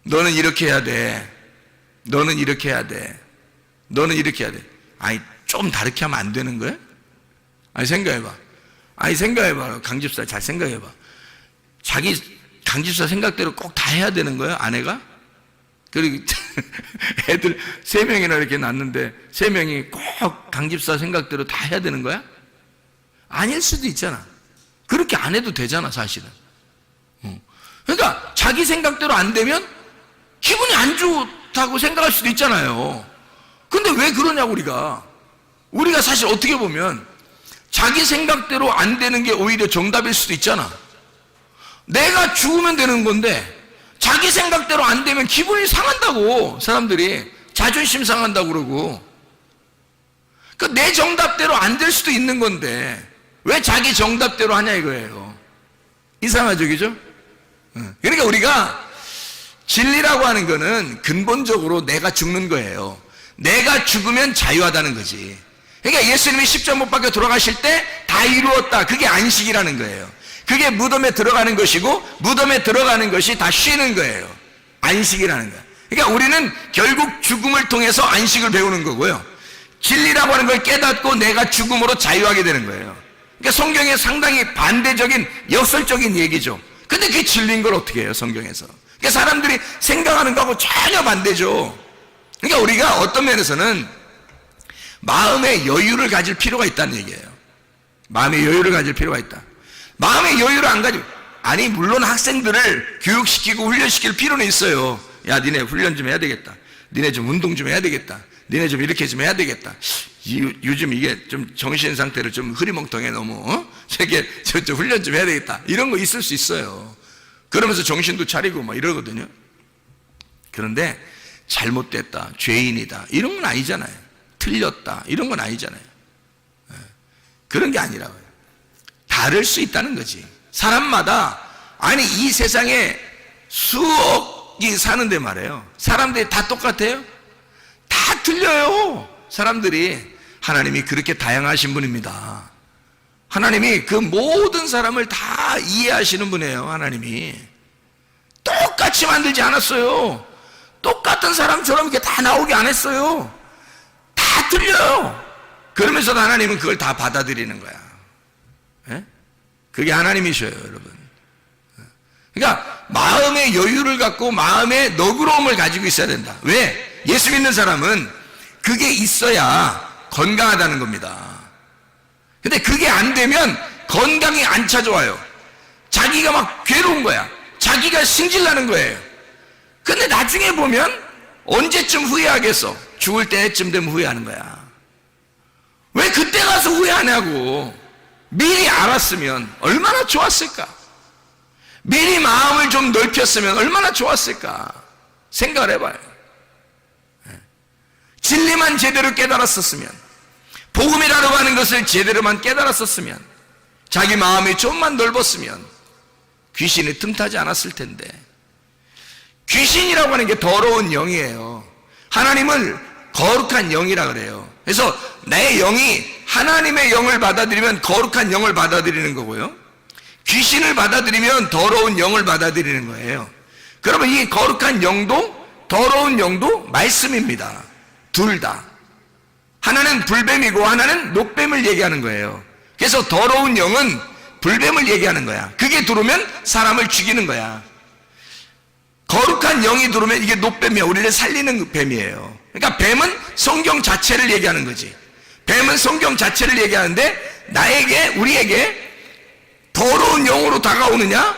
너는 이렇게 해야 돼. 너는 이렇게 해야 돼. 너는 이렇게 해야 돼. 아니, 좀 다르게 하면 안 되는 거야? 아니, 생각해봐. 아니, 생각해봐. 강집사 잘 생각해봐. 자기 강집사 생각대로 꼭 다 해야 되는 거야, 아내가? 그리고 애들 3명이나 이렇게 낳는데 3명이 꼭 강집사 생각대로 다 해야 되는 거야? 아닐 수도 있잖아. 그렇게 안 해도 되잖아, 사실은. 그러니까 자기 생각대로 안 되면 기분이 안 좋다고 생각할 수도 있잖아요. 근데 왜 그러냐고, 우리가 사실 어떻게 보면 자기 생각대로 안 되는 게 오히려 정답일 수도 있잖아. 내가 죽으면 되는 건데 자기 생각대로 안 되면 기분이 상한다고, 사람들이 자존심 상한다고 그러고. 그러니까 내 정답대로 안 될 수도 있는 건데 왜 자기 정답대로 하냐 이거예요. 이상하죠, 그죠? 그러니까 우리가 진리라고 하는 거는 근본적으로 내가 죽는 거예요. 내가 죽으면 자유하다는 거지. 그러니까 예수님이 십자가 못 박혀 돌아가실 때 다 이루었다, 그게 안식이라는 거예요. 그게 무덤에 들어가는 것이고, 무덤에 들어가는 것이 다 쉬는 거예요. 안식이라는 거예요. 그러니까 우리는 결국 죽음을 통해서 안식을 배우는 거고요, 진리라고 하는 걸 깨닫고 내가 죽음으로 자유하게 되는 거예요. 그러니까 성경에 상당히 반대적인 역설적인 얘기죠. 근데 그게 진리인 걸 어떻게 해요, 성경에서? 그러니까 사람들이 생각하는 거하고 전혀 반대죠. 그러니까 우리가 어떤 면에서는 마음의 여유를 가질 필요가 있다는 얘기예요. 마음의 여유를 가질 필요가 있다. 마음의 여유를 안 가지고, 아니 물론 학생들을 교육시키고 훈련시킬 필요는 있어요. 야, 니네 훈련 좀 해야 되겠다. 니네 좀 운동 좀 해야 되겠다. 니네 좀 이렇게 좀 해야 되겠다. 요즘 이게 좀 정신 상태를 좀 흐리멍텅해 너무. 저게 좀 훈련 좀 해야 되겠다. 이런 거 있을 수 있어요. 그러면서 정신도 차리고 막 이러거든요. 그런데 잘못됐다, 죄인이다, 이런 건 아니잖아요. 틀렸다, 이런 건 아니잖아요. 그런 게 아니라고요. 다를 수 있다는 거지. 사람마다, 아니 이 세상에 수억이 사는데 말이에요, 사람들이 다 똑같아요? 다 틀려요. 사람들이. 하나님이 그렇게 다양하신 분입니다. 하나님이 그 모든 사람을 다 이해하시는 분이에요. 하나님이 똑같이 만들지 않았어요. 똑같은 사람처럼 이렇게 다 나오게 안 했어요. 다 틀려요. 그러면서도 하나님은 그걸 다 받아들이는 거야. 예? 그게 하나님이셔요, 여러분. 그러니까 마음의 여유를 갖고 마음의 너그러움을 가지고 있어야 된다. 왜? 예수 믿는 사람은 그게 있어야 건강하다는 겁니다. 근데 그게 안 되면 건강이 안 찾아와요. 자기가 막 괴로운 거야. 자기가 승질나는 거예요. 근데 나중에 보면 언제쯤 후회하겠어? 죽을 때쯤 되면 후회하는 거야. 왜 그때 가서 후회하냐고. 미리 알았으면 얼마나 좋았을까? 미리 마음을 좀 넓혔으면 얼마나 좋았을까? 생각을 해봐요. 진리만 제대로 깨달았었으면, 복음이라고 하는 것을 제대로만 깨달았었으면, 자기 마음이 좀만 넓었으면 귀신이 틈타지 않았을 텐데. 귀신이라고 하는 게 더러운 영이에요. 하나님을 거룩한 영이라 그래요. 그래서 내 영이 하나님의 영을 받아들이면 거룩한 영을 받아들이는 거고요, 귀신을 받아들이면 더러운 영을 받아들이는 거예요. 그러면 이 거룩한 영도 더러운 영도 말씀입니다. 둘 다. 하나는 불뱀이고 하나는 녹뱀을 얘기하는 거예요. 그래서 더러운 영은 불뱀을 얘기하는 거야. 그게 들어오면 사람을 죽이는 거야. 거룩한 영이 들어오면 이게 녹뱀이야. 우리를 살리는 뱀이에요. 그러니까 뱀은 성경 자체를 얘기하는 거지. 뱀은 성경 자체를 얘기하는데, 나에게, 우리에게 더러운 영으로 다가오느냐,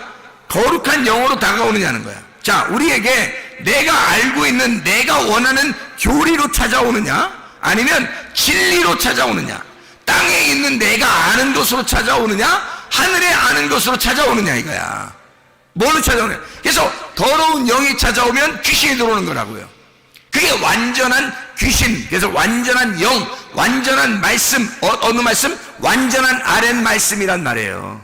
거룩한 영으로 다가오느냐는 거야. 자, 우리에게 내가 알고 있는, 내가 원하는 교리로 찾아오느냐, 아니면 진리로 찾아오느냐, 땅에 있는 내가 아는 것으로 찾아오느냐, 하늘에 아는 것으로 찾아오느냐 이거야. 뭘로 찾아오느냐. 그래서 더러운 영이 찾아오면 귀신이 들어오는 거라고요. 그게 완전한 귀신, 그래서 완전한 영, 완전한 말씀, 어느 말씀? 완전한 아랫 말씀이란 말이에요.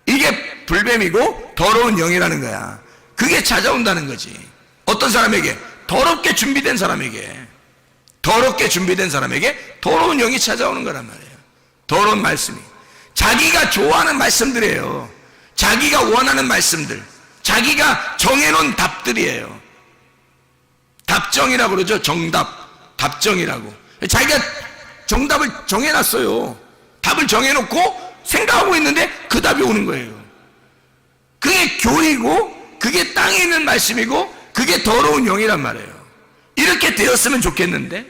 이게 불뱀이고 더러운 영이라는 거야. 그게 찾아온다는 거지. 어떤 사람에게? 더럽게 준비된 사람에게, 더럽게 준비된 사람에게 더러운 영이 찾아오는 거란 말이에요. 더러운 말씀이 자기가 좋아하는 말씀들이에요. 자기가 원하는 말씀들, 자기가 정해놓은 답들이에요. 답정이라고 그러죠. 정답, 답정이라고. 자기가 정답을 정해놨어요. 답을 정해놓고 생각하고 있는데 그 답이 오는 거예요. 그게 교리고, 그게 땅에 있는 말씀이고, 그게 더러운 영이란 말이에요. 이렇게 되었으면 좋겠는데,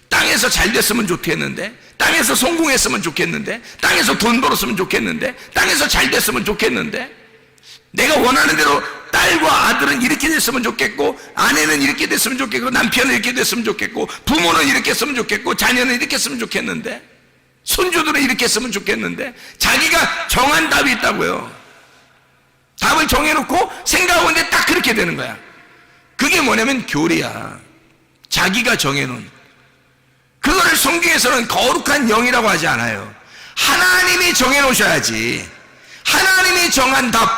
땅에서 잘 됐으면 좋겠는데, 땅에서 성공했으면 좋겠는데, 땅에서 돈 벌었으면 좋겠는데, 땅에서 잘 됐으면 좋겠는데, 내가 원하는 대로 딸과 아들은 이렇게 됐으면 좋겠고, 아내는 이렇게 됐으면 좋겠고, 남편은 이렇게 됐으면 좋겠고, 부모는 이렇게 했으면 좋겠고, 자녀는 이렇게 했으면 좋겠는데, 손주들은 이렇게 했으면 좋겠는데, 자기가 정한 답이 있다고요. 답을 정해놓고 생각하고 있는데 딱 그렇게 되는 거야. 그게 뭐냐면 교리야. 자기가 정해놓은. 그거를 성경에서는 거룩한 영이라고 하지 않아요. 하나님이 정해놓으셔야지. 하나님이 정한 답,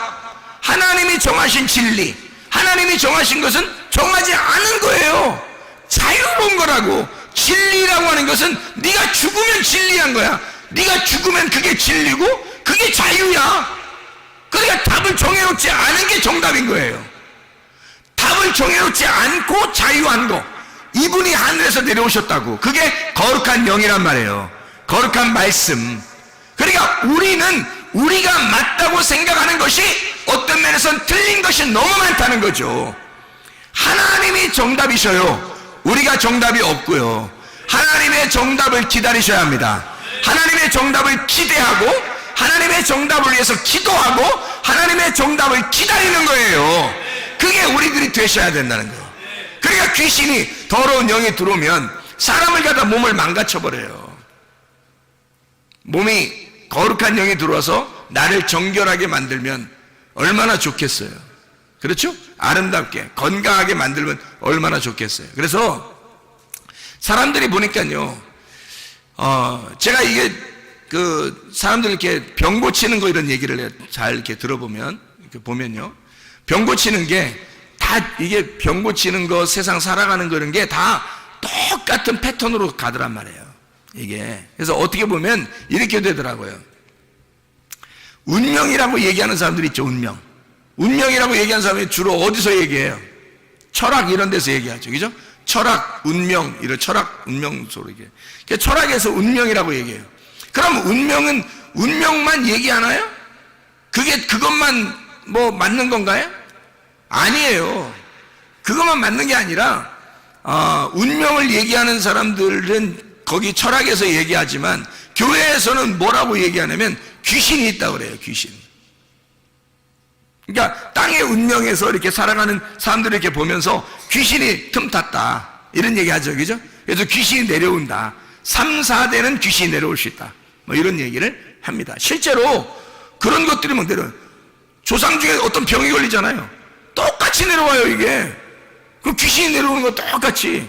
하나님이 정하신 진리, 하나님이 정하신 것은 정하지 않은 거예요. 자유로운 거라고. 진리라고 하는 것은 네가 죽으면 진리한 거야. 네가 죽으면 그게 진리고 그게 자유야. 그러니까 답을 정해놓지 않은 게 정답인 거예요. 답을 정해놓지 않고 자유한 거, 이분이 하늘에서 내려오셨다고. 그게 거룩한 영이란 말이에요. 거룩한 말씀. 그러니까 우리는 우리가 맞다고 생각하는 것이 어떤 면에서는 틀린 것이 너무 많다는 거죠. 하나님이 정답이셔요. 우리가 정답이 없고요. 하나님의 정답을 기다리셔야 합니다. 하나님의 정답을 기대하고 하나님의 정답을 위해서 기도하고 하나님의 정답을 기다리는 거예요. 그게 우리들이 되셔야 된다는 거예요. 그러니까 귀신이, 더러운 영이 들어오면 사람을 갖다 몸을 망가쳐버려요. 몸이 거룩한 영이 들어와서 나를 정결하게 만들면 얼마나 좋겠어요. 그렇죠? 아름답게 건강하게 만들면 얼마나 좋겠어요. 그래서 사람들이 보니까요, 제가 이게 사람들 이렇게 병 고치는 거 이런 얘기를 잘 이렇게 들어보면, 이렇게 보면요, 병 고치는 게 다, 이게 병 고치는 거, 세상 살아가는 거 이런 게 다 똑같은 패턴으로 가더란 말이에요. 이게. 그래서 어떻게 보면 이렇게 되더라고요. 운명이라고 얘기하는 사람들이 있죠, 운명. 운명이라고 얘기하는 사람이 주로 어디서 얘기해요? 철학 이런 데서 얘기하죠. 그죠? 철학, 운명, 이런 철학, 운명 소리 얘기해요. 철학에서 운명이라고 얘기해요. 그럼 운명은 운명만 얘기하나요? 그것만 뭐 맞는 건가요? 아니에요. 그것만 맞는 게 아니라, 운명을 얘기하는 사람들은 거기 철학에서 얘기하지만 교회에서는 뭐라고 얘기하냐면 귀신이 있다고 그래요. 귀신. 그러니까 땅의 운명에서 이렇게 살아가는 사람들을 이렇게 보면서 귀신이 틈탔다 이런 얘기 하죠. 그죠? 그래서 귀신이 내려온다. 3, 4대는 귀신이 내려올 수 있다. 뭐 이런 얘기를 합니다. 실제로 그런 것들이 뭐 내려와요. 조상 중에 어떤 병이 걸리잖아요. 똑같이 내려와요, 이게. 그 귀신이 내려오는 거 똑같이.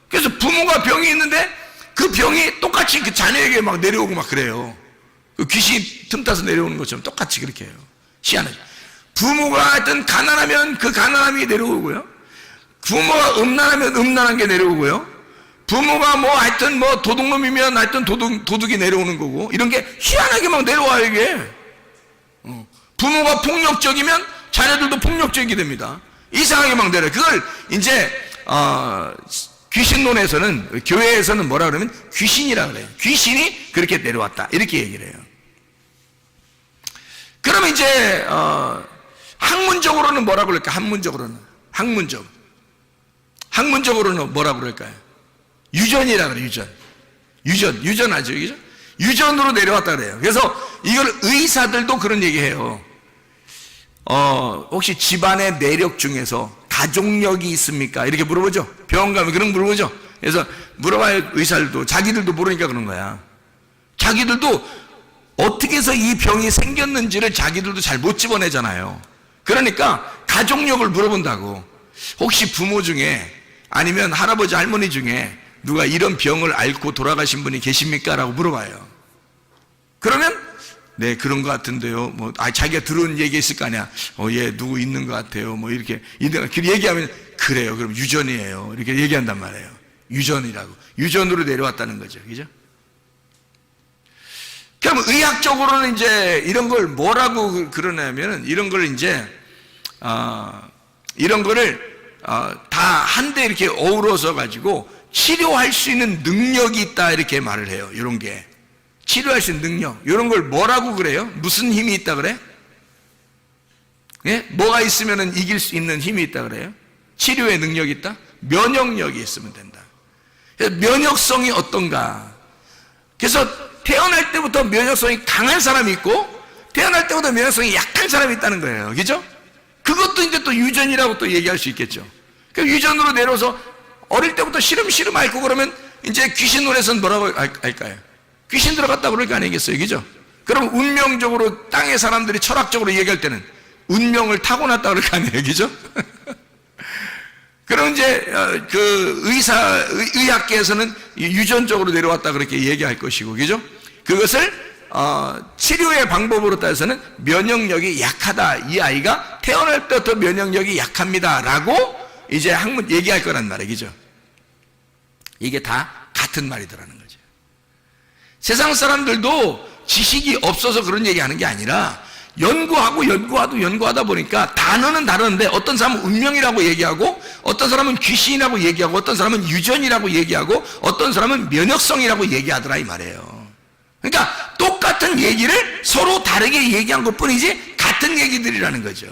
그래서 부모가 병이 있는데 그 병이 똑같이 그 자녀에게 막 내려오고 막 그래요. 그 귀신이 틈타서 내려오는 것처럼 똑같이 그렇게 해요. 희한하죠. 부모가 하여튼 가난하면 그 가난함이 내려오고요. 부모가 음란하면 음란한 게 내려오고요. 부모가 뭐 하여튼 뭐 도둑놈이면 하여튼 도둑이 내려오는 거고, 이런 게 희한하게 막 내려와요, 이게. 부모가 폭력적이면 자녀들도 폭력적이게 됩니다. 이상하게 막 내려요. 그걸 이제 귀신론에서는, 교회에서는 뭐라 그러면 귀신이라 그래요. 귀신이 그렇게 내려왔다 이렇게 얘기를 해요. 그러면 이제 학문적으로는 뭐라고 그럴까? 학문적으로는 뭐라고 그럴까요? 유전이라 그래요. 유전하죠. 그죠? 유전으로 내려왔다 그래요. 그래서 이걸 의사들도 그런 얘기해요. 혹시 집안의 내력 중에서 가족력이 있습니까? 이렇게 물어보죠. 병원 가면 그런 거 물어보죠. 그래서 물어봐요. 의사들도. 자기들도 모르니까 그런 거야. 자기들도 어떻게 해서 이 병이 생겼는지를 자기들도 잘 못 집어내잖아요. 그러니까 가족력을 물어본다고. 혹시 부모 중에 아니면 할아버지 할머니 중에 누가 이런 병을 앓고 돌아가신 분이 계십니까? 라고 물어봐요. 그러면 네, 그런 것 같은데요. 자기가 들은 얘기 있을 거 아니야. 예, 누구 있는 것 같아요. 이렇게 얘기하면 그래요. 그럼 유전이에요. 이렇게 얘기한단 말이에요. 유전이라고. 유전으로 내려왔다는 거죠. 그죠? 그럼 의학적으로는 이제 이런 걸 뭐라고 그러냐면은 이런 걸 이제, 이런 거를, 다 한데 이렇게 어우러서 가지고 치료할 수 있는 능력이 있다. 이렇게 말을 해요. 이런 게. 치료할 수 있는 능력. 이런 걸 뭐라고 그래요? 무슨 힘이 있다 그래? 예? 뭐가 있으면 이길 수 있는 힘이 있다 그래요? 치료의 능력이 있다? 면역력이 있으면 된다. 그래서 면역성이 어떤가? 그래서 태어날 때부터 면역성이 강한 사람이 있고 태어날 때부터 면역성이 약한 사람이 있다는 거예요. 그죠? 그것도 이제 또 유전이라고 또 얘기할 수 있겠죠. 그 유전으로 내려서 어릴 때부터 시름시름 앓고 그러면 이제 귀신 노래선 뭐라고 할까요? 귀신 들어갔다 그럴 거 아니겠어요. 그죠? 그럼 운명적으로 땅의 사람들이 철학적으로 얘기할 때는 운명을 타고났다 그럴 거 아니에요. 그죠? 그럼 이제 그 의학계에서는 유전적으로 내려왔다 그렇게 얘기할 것이고, 그죠? 그것을 치료의 방법으로 따져서는 면역력이 약하다. 이 아이가 태어날 때부터 면역력이 약합니다라고 이제 학문 얘기할 거란 말이에요. 그죠? 이게 다 같은 말이더라는 거죠. 세상 사람들도 지식이 없어서 그런 얘기하는 게 아니라 연구하다 보니까 단어는 다르는데 어떤 사람은 운명이라고 얘기하고 어떤 사람은 귀신이라고 얘기하고 어떤 사람은 유전이라고 얘기하고 어떤 사람은 면역성이라고 얘기하더라 이 말이에요. 그러니까 똑같은 얘기를 서로 다르게 얘기한 것 뿐이지 같은 얘기들이라는 거죠.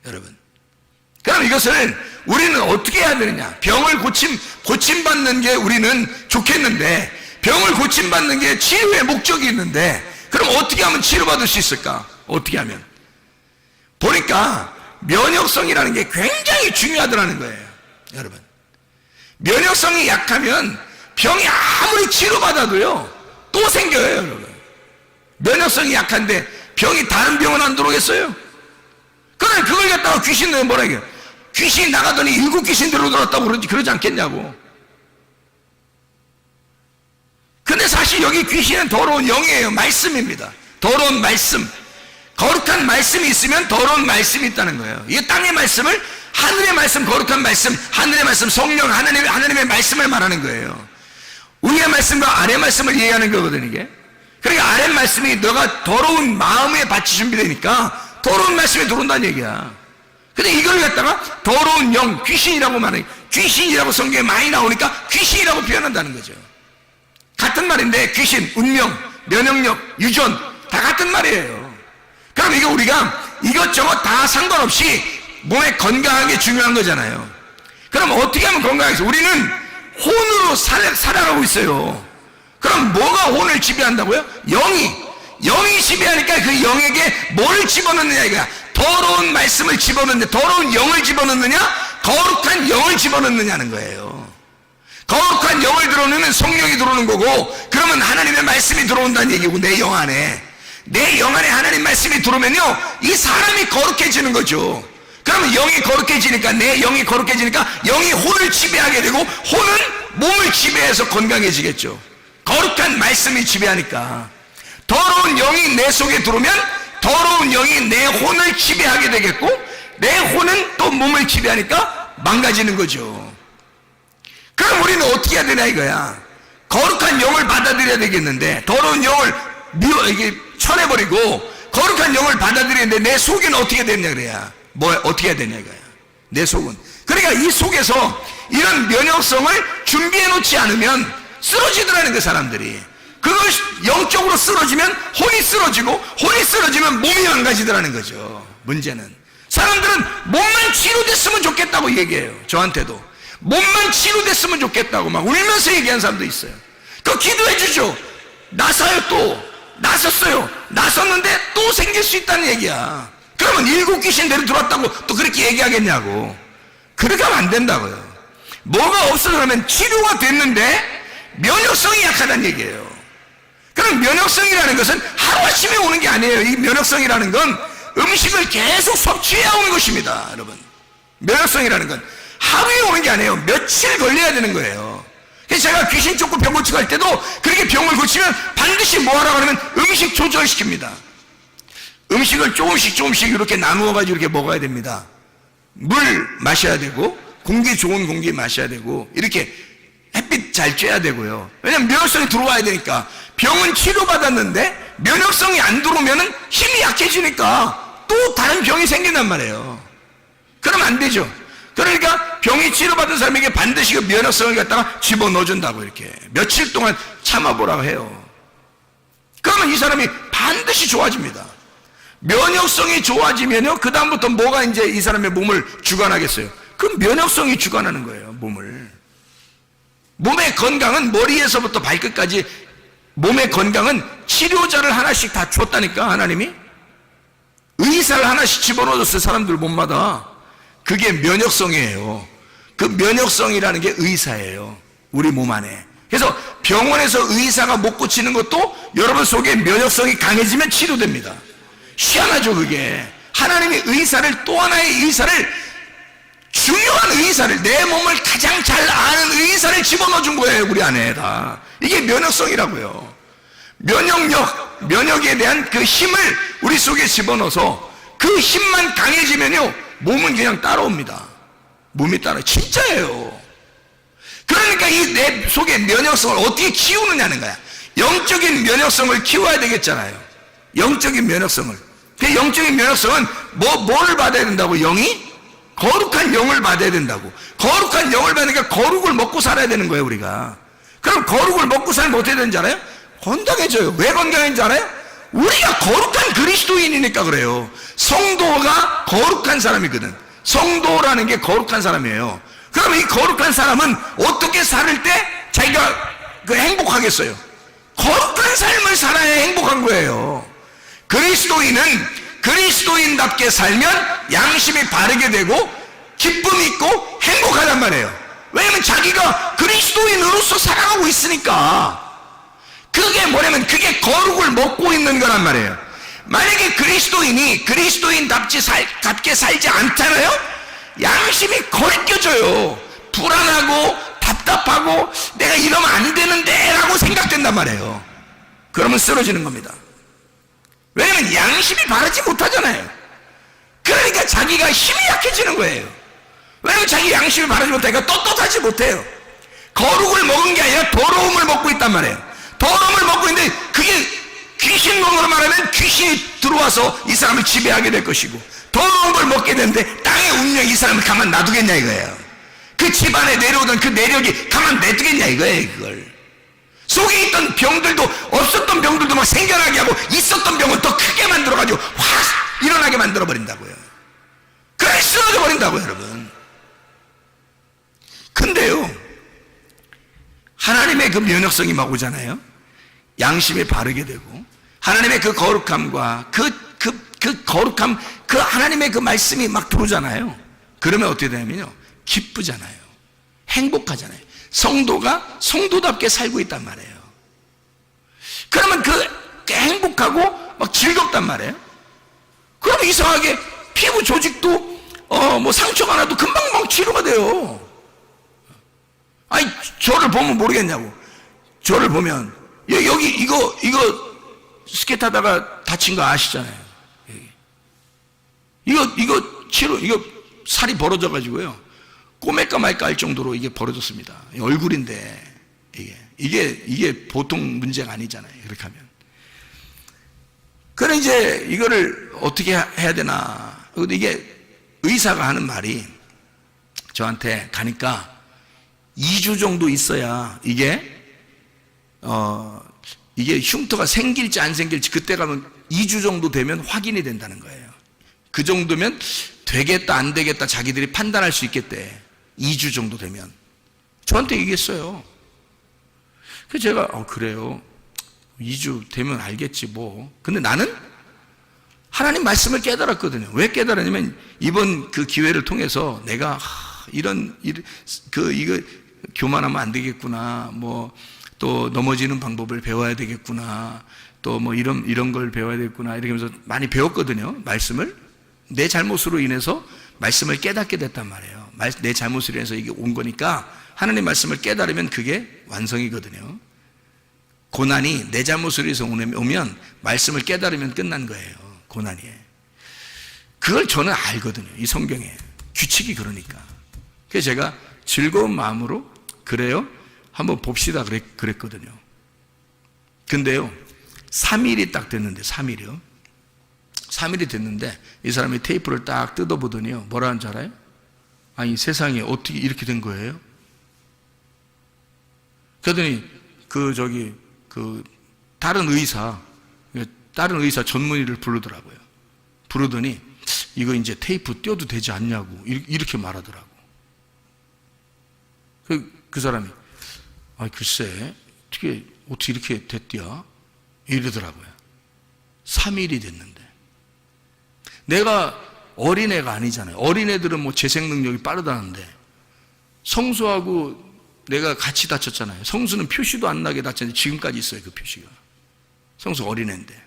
여러분, 그럼 이것을 우리는 어떻게 해야 되느냐? 병을 고침받는 게 우리는 좋겠는데 병을 고침받는 게 치료의 목적이 있는데 그럼 어떻게 하면 치료받을 수 있을까? 어떻게 하면? 보니까 면역성이라는 게 굉장히 중요하더라는 거예요. 여러분, 면역성이 약하면 병이 아무리 치료받아도요 또 생겨요. 여러분, 면역성이 약한데 병이 다른 병은 안 들어오겠어요? 그래, 그걸 갖다가 귀신들 뭐라 해요? 귀신이 나가더니 7 귀신 들어들었다고 그러지 않겠냐고. 근데 사실 여기 귀신은 더러운 영이에요. 말씀입니다. 더러운 말씀, 거룩한 말씀이 있으면 더러운 말씀이 있다는 거예요. 이 땅의 말씀을 하늘의 말씀, 거룩한 말씀, 하늘의 말씀, 성령, 하나님의 말씀을 말하는 거예요. 위의 말씀과 아래 말씀을 얘기하는 거거든요. 이게. 그러니까 아래 말씀이 너가 더러운 마음의 밭이 준비되니까 더러운 말씀이 들어온다는 얘기야. 근데 이걸 갖다가 더러운 영, 귀신이라고 말해. 귀신이라고 성경에 많이 나오니까 귀신이라고 표현한다는 거죠. 같은 말인데 귀신, 운명, 면역력, 유전 다 같은 말이에요. 그럼 이거 우리가 이것저것 다 상관없이 몸에 건강한 게 중요한 거잖아요. 그럼 어떻게 하면 건강하겠어요? 우리는 혼으로 살아가고 있어요. 그럼 뭐가 혼을 지배한다고요? 영이 지배하니까 그 영에게 뭘 집어넣느냐 이거야. 더러운 말씀을 집어넣느냐, 더러운 영을 집어넣느냐, 거룩한 영을 집어넣느냐는 거예요. 거룩한 영을 들어오면 성령이 들어오는 거고, 그러면 하나님의 말씀이 들어온다는 얘기고, 내 영 안에 하나님 말씀이 들어오면요 이 사람이 거룩해지는 거죠. 그러면 영이 거룩해지니까, 내 영이 거룩해지니까 영이 혼을 지배하게 되고, 혼은 몸을 지배해서 건강해지겠죠. 거룩한 말씀이 지배하니까. 더러운 영이 내 속에 들어오면 더러운 영이 내 혼을 지배하게 되겠고, 내 혼은 또 몸을 지배하니까 망가지는 거죠. 그럼 우리는 어떻게 해야 되냐 이거야. 거룩한 영을 받아들여야 되겠는데, 더러운 영을 이게 쳐내버리고 거룩한 영을 받아들이는데 내 속은 어떻게 됐냐 그래야. 어떻게 해야 되냐 이거야. 내 속은. 그러니까 이 속에서 이런 면역성을 준비해 놓지 않으면 쓰러지더라는 그 사람들이. 그걸 영적으로 쓰러지면 혼이 쓰러지고, 혼이 쓰러지면 몸이 망가지더라는 거죠. 문제는 사람들은 몸만 치료됐으면 좋겠다고 얘기해요. 저한테도 몸만 치료됐으면 좋겠다고 막 울면서 얘기하는 사람도 있어요. 그 기도해 주죠. 나서요. 또 나섰어요. 나섰는데 또 생길 수 있다는 얘기야. 그러면 7 귀신대로 들어왔다고 또 그렇게 얘기하겠냐고. 그렇게 하면 안 된다고요. 뭐가 없어서면 치료가 됐는데 면역성이 약하다는 얘기예요. 그럼 면역성이라는 것은 하루아침에 오는 게 아니에요. 이 면역성이라는 건 음식을 계속 섭취해야 오는 것입니다. 여러분, 면역성이라는 건 하루에 병이 오는 게 아니에요. 며칠 걸려야 되는 거예요. 그래서 제가 귀신 쫓고 병 고치고 할 때도 그렇게 병을 고치면 반드시 뭐 하라고 하면 음식 조절시킵니다. 음식을 조금씩 이렇게 나누어가지고 이렇게 먹어야 됩니다. 물 마셔야 되고, 공기 좋은 공기 마셔야 되고, 이렇게 햇빛 잘 쬐야 되고요. 왜냐면 면역성이 들어와야 되니까. 병은 치료받았는데 면역성이 안 들어오면은 힘이 약해지니까 또 다른 병이 생긴단 말이에요. 그러면 안 되죠. 그러니까 병이 치료받은 사람에게 반드시 그 면역성을 갖다가 집어넣어준다고 이렇게 며칠 동안 참아보라고 해요. 그러면 이 사람이 반드시 좋아집니다. 면역성이 좋아지면요, 그 다음부터 뭐가 이제 이 사람의 몸을 주관하겠어요? 그 면역성이 주관하는 거예요, 몸을. 몸의 건강은 머리에서부터 발끝까지 몸의 건강은 치료자를 하나씩 다 줬다니까, 하나님이. 의사를 하나씩 집어넣어줬어요, 사람들 몸마다. 그게 면역성이에요. 그 면역성이라는 게 의사예요, 우리 몸 안에. 그래서 병원에서 의사가 못 고치는 것도 여러분 속에 면역성이 강해지면 치료됩니다. 희한하죠, 그게. 하나님이 의사를, 또 하나의 의사를, 중요한 의사를, 내 몸을 가장 잘 아는 의사를 집어넣어 준 거예요, 우리 안에다. 이게 면역성이라고요. 면역에 대한 그 힘을 우리 속에 집어넣어서 그 힘만 강해지면요, 몸은 그냥 따라옵니다. 몸이 따라. 진짜예요. 그러니까 이 내 속의 면역성을 어떻게 키우느냐는 거야. 영적인 면역성을 키워야 되겠잖아요. 영적인 면역성을. 그 영적인 면역성은 뭐를 받아야 된다고? 영이? 거룩한 영을 받아야 된다고. 거룩한 영을 받으니까 거룩을 먹고 살아야 되는 거예요, 우리가. 그럼 거룩을 먹고 살면 어떻게 되는지 알아요? 건강해져요. 왜 건강해지는지 알아요? 우리가 거룩한 그리스도인이니까 그래요. 성도가 거룩한 사람이거든. 성도라는 게 거룩한 사람이에요. 그러면 이 거룩한 사람은 어떻게 살 때 자기가 행복하겠어요? 거룩한 삶을 살아야 행복한 거예요. 그리스도인은 그리스도인답게 살면 양심이 바르게 되고 기쁨이 있고 행복하단 말이에요. 왜냐면 자기가 그리스도인으로서 살아가고 있으니까. 그게 뭐냐면 그게 거룩을 먹고 있는 거란 말이에요. 만약에 그리스도인이 그리스도인답게 살지 않잖아요? 양심이 거리껴져요. 불안하고 답답하고 내가 이러면 안 되는데 라고 생각된단 말이에요. 그러면 쓰러지는 겁니다. 왜냐면 양심이 바르지 못하잖아요. 그러니까 자기가 힘이 약해지는 거예요. 왜냐면 자기 양심이 바르지 못하니까 떳떳하지 못해요. 거룩을 먹은 게 아니라 더러움을 먹고 있단 말이에요. 더러움을 먹고 있는데 그게 귀신 먹으로 말하면 귀신이 들어와서 이 사람을 지배하게 될 것이고, 더러운 걸 먹게 되는데 땅의 운명이 이 사람을 가만 놔두겠냐 이거예요. 그 집안에 내려오던 그 내력이 가만 내두겠냐 이거예요. 그걸 속에 있던 병들도, 없었던 병들도 막 생겨나게 하고 있었던 병은 더 크게 만들어가지고 확 일어나게 만들어버린다고요. 그래 쓰러져 버린다고요, 여러분. 근데요, 하나님의 그 면역성이 막 오잖아요. 양심이 바르게 되고 하나님의 그 거룩함과 그 거룩함, 그 하나님의 그 말씀이 막 들어오잖아요. 그러면 어떻게 되냐면요, 기쁘잖아요. 행복하잖아요. 성도가 성도답게 살고 있단 말이에요. 그러면 그 행복하고 막 즐겁단 말이에요. 그러면 이상하게 피부 조직도 뭐 상처가 나도 금방 막 치료가 돼요. 아니, 저를 보면 모르겠냐고. 저를 보면 여기 이거 스케이트 하다가 다친 거 아시잖아요. 이거 살이 벌어져 가지고요, 꼬맬까 말까 할 정도로 이게 벌어졌습니다. 얼굴인데 이게 보통 문제가 아니잖아요. 이렇게 하면. 그래 이제 이거를 어떻게 해야 되나. 근데 이게 의사가 하는 말이, 저한테 가니까 2주 정도 있어야 이게 흉터가 생길지 안 생길지, 그때 가면 2주 정도 되면 확인이 된다는 거예요. 그 정도면 되겠다 안 되겠다 자기들이 판단할 수 있겠대. 2주 정도 되면. 저한테 얘기했어요. 그래서 제가 그래요, 2주 되면 알겠지 뭐. 근데 나는 하나님 말씀을 깨달았거든요. 왜 깨달았냐면, 이번 그 기회를 통해서 내가 이거 교만하면 안 되겠구나, 뭐 또 넘어지는 방법을 배워야 되겠구나, 또 뭐 이런 걸 배워야 되겠구나, 이렇게 하면서 많이 배웠거든요. 말씀을. 내 잘못으로 인해서 말씀을 깨닫게 됐단 말이에요. 내 잘못으로 해서 이게 온 거니까 하나님 말씀을 깨달으면 그게 완성이거든요. 고난이 내 잘못으로 해서 오면 말씀을 깨달으면 끝난 거예요. 고난이. 그걸 저는 알거든요. 이 성경에 규칙이 그러니까. 그래서 제가 즐거운 마음으로 그래요? 한번 봅시다 그랬거든요. 근데요 3일이 딱 됐는데 3일이요 3일이 됐는데 이 사람이 테이프를 딱 뜯어보더니요 뭐라 하는지 알아요? 아니 세상에 어떻게 이렇게 된 거예요? 그러더니 다른 의사 전문의를 부르더라고요. 부르더니 이거 이제 테이프 떼어도 되지 않냐고 이렇게 말하더라고. 그 사람이 글쎄 어떻게 이렇게 됐디야? 이러더라고요. 3일이 됐는데 내가 어린애가 아니잖아요. 어린애들은 뭐 재생 능력이 빠르다는데 성수하고 내가 같이 다쳤잖아요. 성수는 표시도 안 나게 다쳤는데 지금까지 있어요. 그 표시가. 성수 어린애인데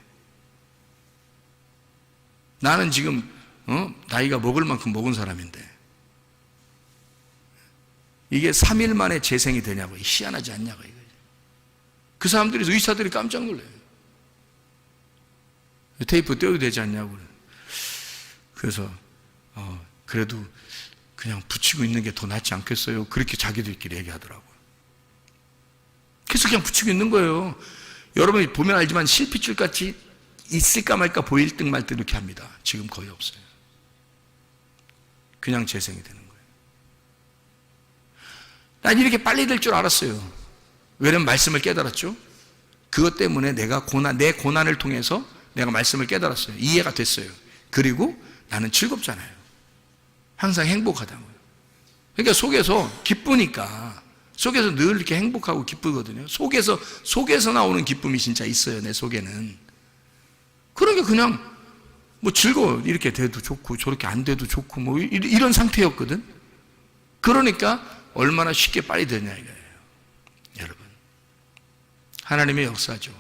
나는 지금 나이가 먹을 만큼 먹은 사람인데 이게 3일 만에 재생이 되냐고. 희한하지 않냐고. 그 사람들이 의사들이 깜짝 놀라요. 테이프 떼어도 되지 않냐고. 그래서 그래도 그냥 붙이고 있는 게 더 낫지 않겠어요? 그렇게 자기들끼리 얘기하더라고요. 그래서 그냥 붙이고 있는 거예요. 여러분이 보면 알지만 실핏줄 같이 있을까 말까 보일 듯 말 듯 이렇게 합니다. 지금 거의 없어요. 그냥 재생이 되는 거예요. 난 이렇게 빨리 될 줄 알았어요. 왜냐면 말씀을 깨달았죠. 그것 때문에 내 고난을 통해서 내가 말씀을 깨달았어요. 이해가 됐어요. 그리고 나는 즐겁잖아요. 항상 행복하다고요. 그러니까 속에서 기쁘니까 속에서 늘 이렇게 행복하고 기쁘거든요. 속에서 나오는 기쁨이 진짜 있어요. 내 속에는. 그러니까 그냥 뭐 즐거워. 이렇게 돼도 좋고 저렇게 안 돼도 좋고 뭐 이런 상태였거든. 그러니까 얼마나 쉽게 빨리 되냐 이거예요. 여러분. 하나님의 역사죠.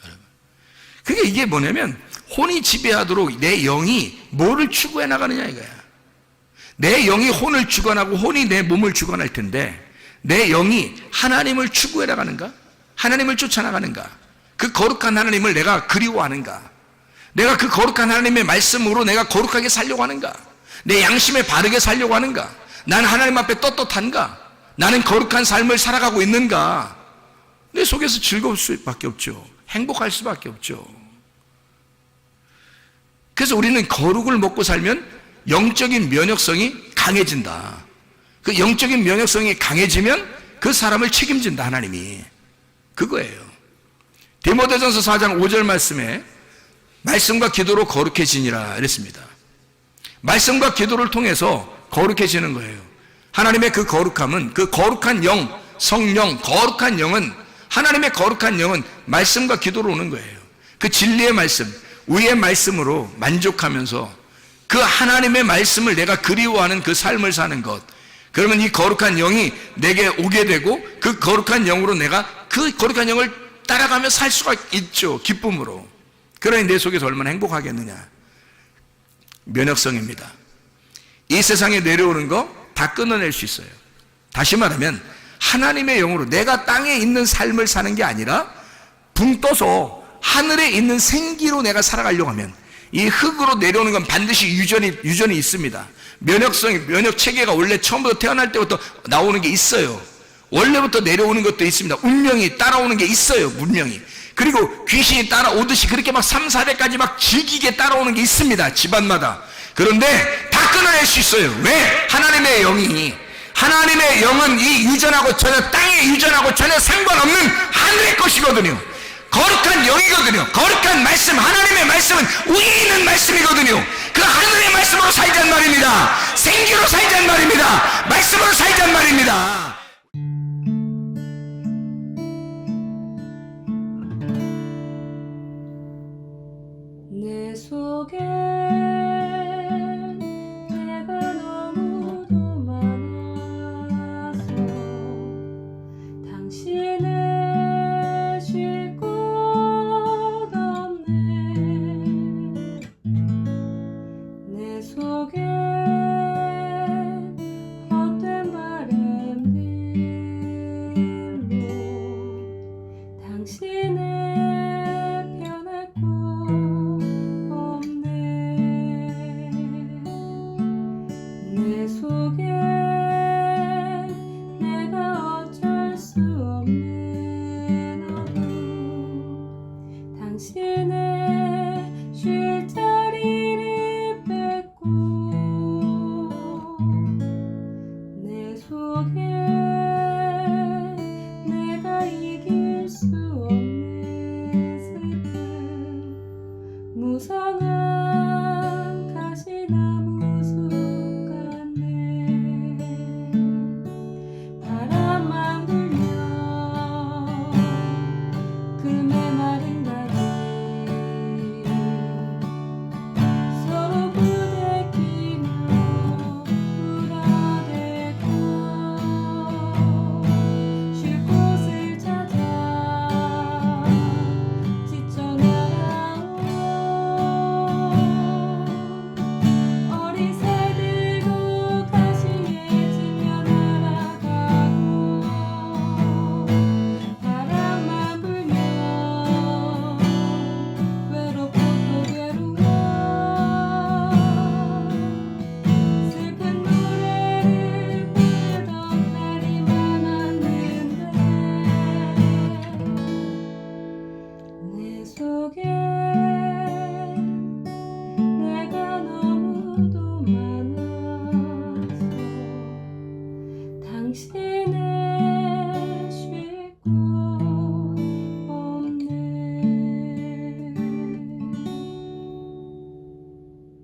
여러분. 그게 이게 뭐냐면 혼이 지배하도록 내 영이 뭐를 추구해 나가느냐 이거야. 내 영이 혼을 주관하고 혼이 내 몸을 주관할 텐데 내 영이 하나님을 추구해 나가는가? 하나님을 쫓아나가는가? 그 거룩한 하나님을 내가 그리워하는가? 내가 그 거룩한 하나님의 말씀으로 내가 거룩하게 살려고 하는가? 내 양심에 바르게 살려고 하는가? 나는 하나님 앞에 떳떳한가? 나는 거룩한 삶을 살아가고 있는가? 내 속에서 즐거울 수밖에 없죠. 행복할 수밖에 없죠. 그래서 우리는 거룩을 먹고 살면 영적인 면역성이 강해진다. 그 영적인 면역성이 강해지면 그 사람을 책임진다 하나님이. 그거예요. 디모데전서 4장 5절 말씀에 말씀과 기도로 거룩해지니라 이랬습니다. 말씀과 기도를 통해서 거룩해지는 거예요. 하나님의 그 거룩함은 그 거룩한 영, 성령, 거룩한 영은 하나님의 거룩한 영은 말씀과 기도로 오는 거예요. 그 진리의 말씀, 의의 말씀으로 만족하면서 그 하나님의 말씀을 내가 그리워하는 그 삶을 사는 것. 그러면 이 거룩한 영이 내게 오게 되고 그 거룩한 영으로 내가 그 거룩한 영을 따라가며 살 수가 있죠. 기쁨으로. 그러니 내 속에서 얼마나 행복하겠느냐. 면역성입니다. 이 세상에 내려오는 거 다 끊어낼 수 있어요. 다시 말하면 하나님의 영으로 내가 땅에 있는 삶을 사는 게 아니라 붕 떠서 하늘에 있는 생기로 내가 살아가려고 하면 이 흙으로 내려오는 건 반드시 유전이 있습니다. 면역 체계가 원래 처음부터 태어날 때부터 나오는 게 있어요. 원래부터 내려오는 것도 있습니다. 운명이 따라오는 게 있어요. 운명이. 그리고 귀신이 따라오듯이 그렇게 막 3, 4대까지 막 질기게 따라오는 게 있습니다. 집안마다. 그런데 다 끊어낼 수 있어요. 왜? 하나님의 영은 이 유전하고 전혀 땅의 유전하고 전혀 상관없는 하늘의 것이거든요. 거룩한 영이거든요. 거룩한 말씀, 하나님의 말씀은 위에 있는 말씀이거든요. 그 하늘의 말씀으로 살자는 말입니다. 생기로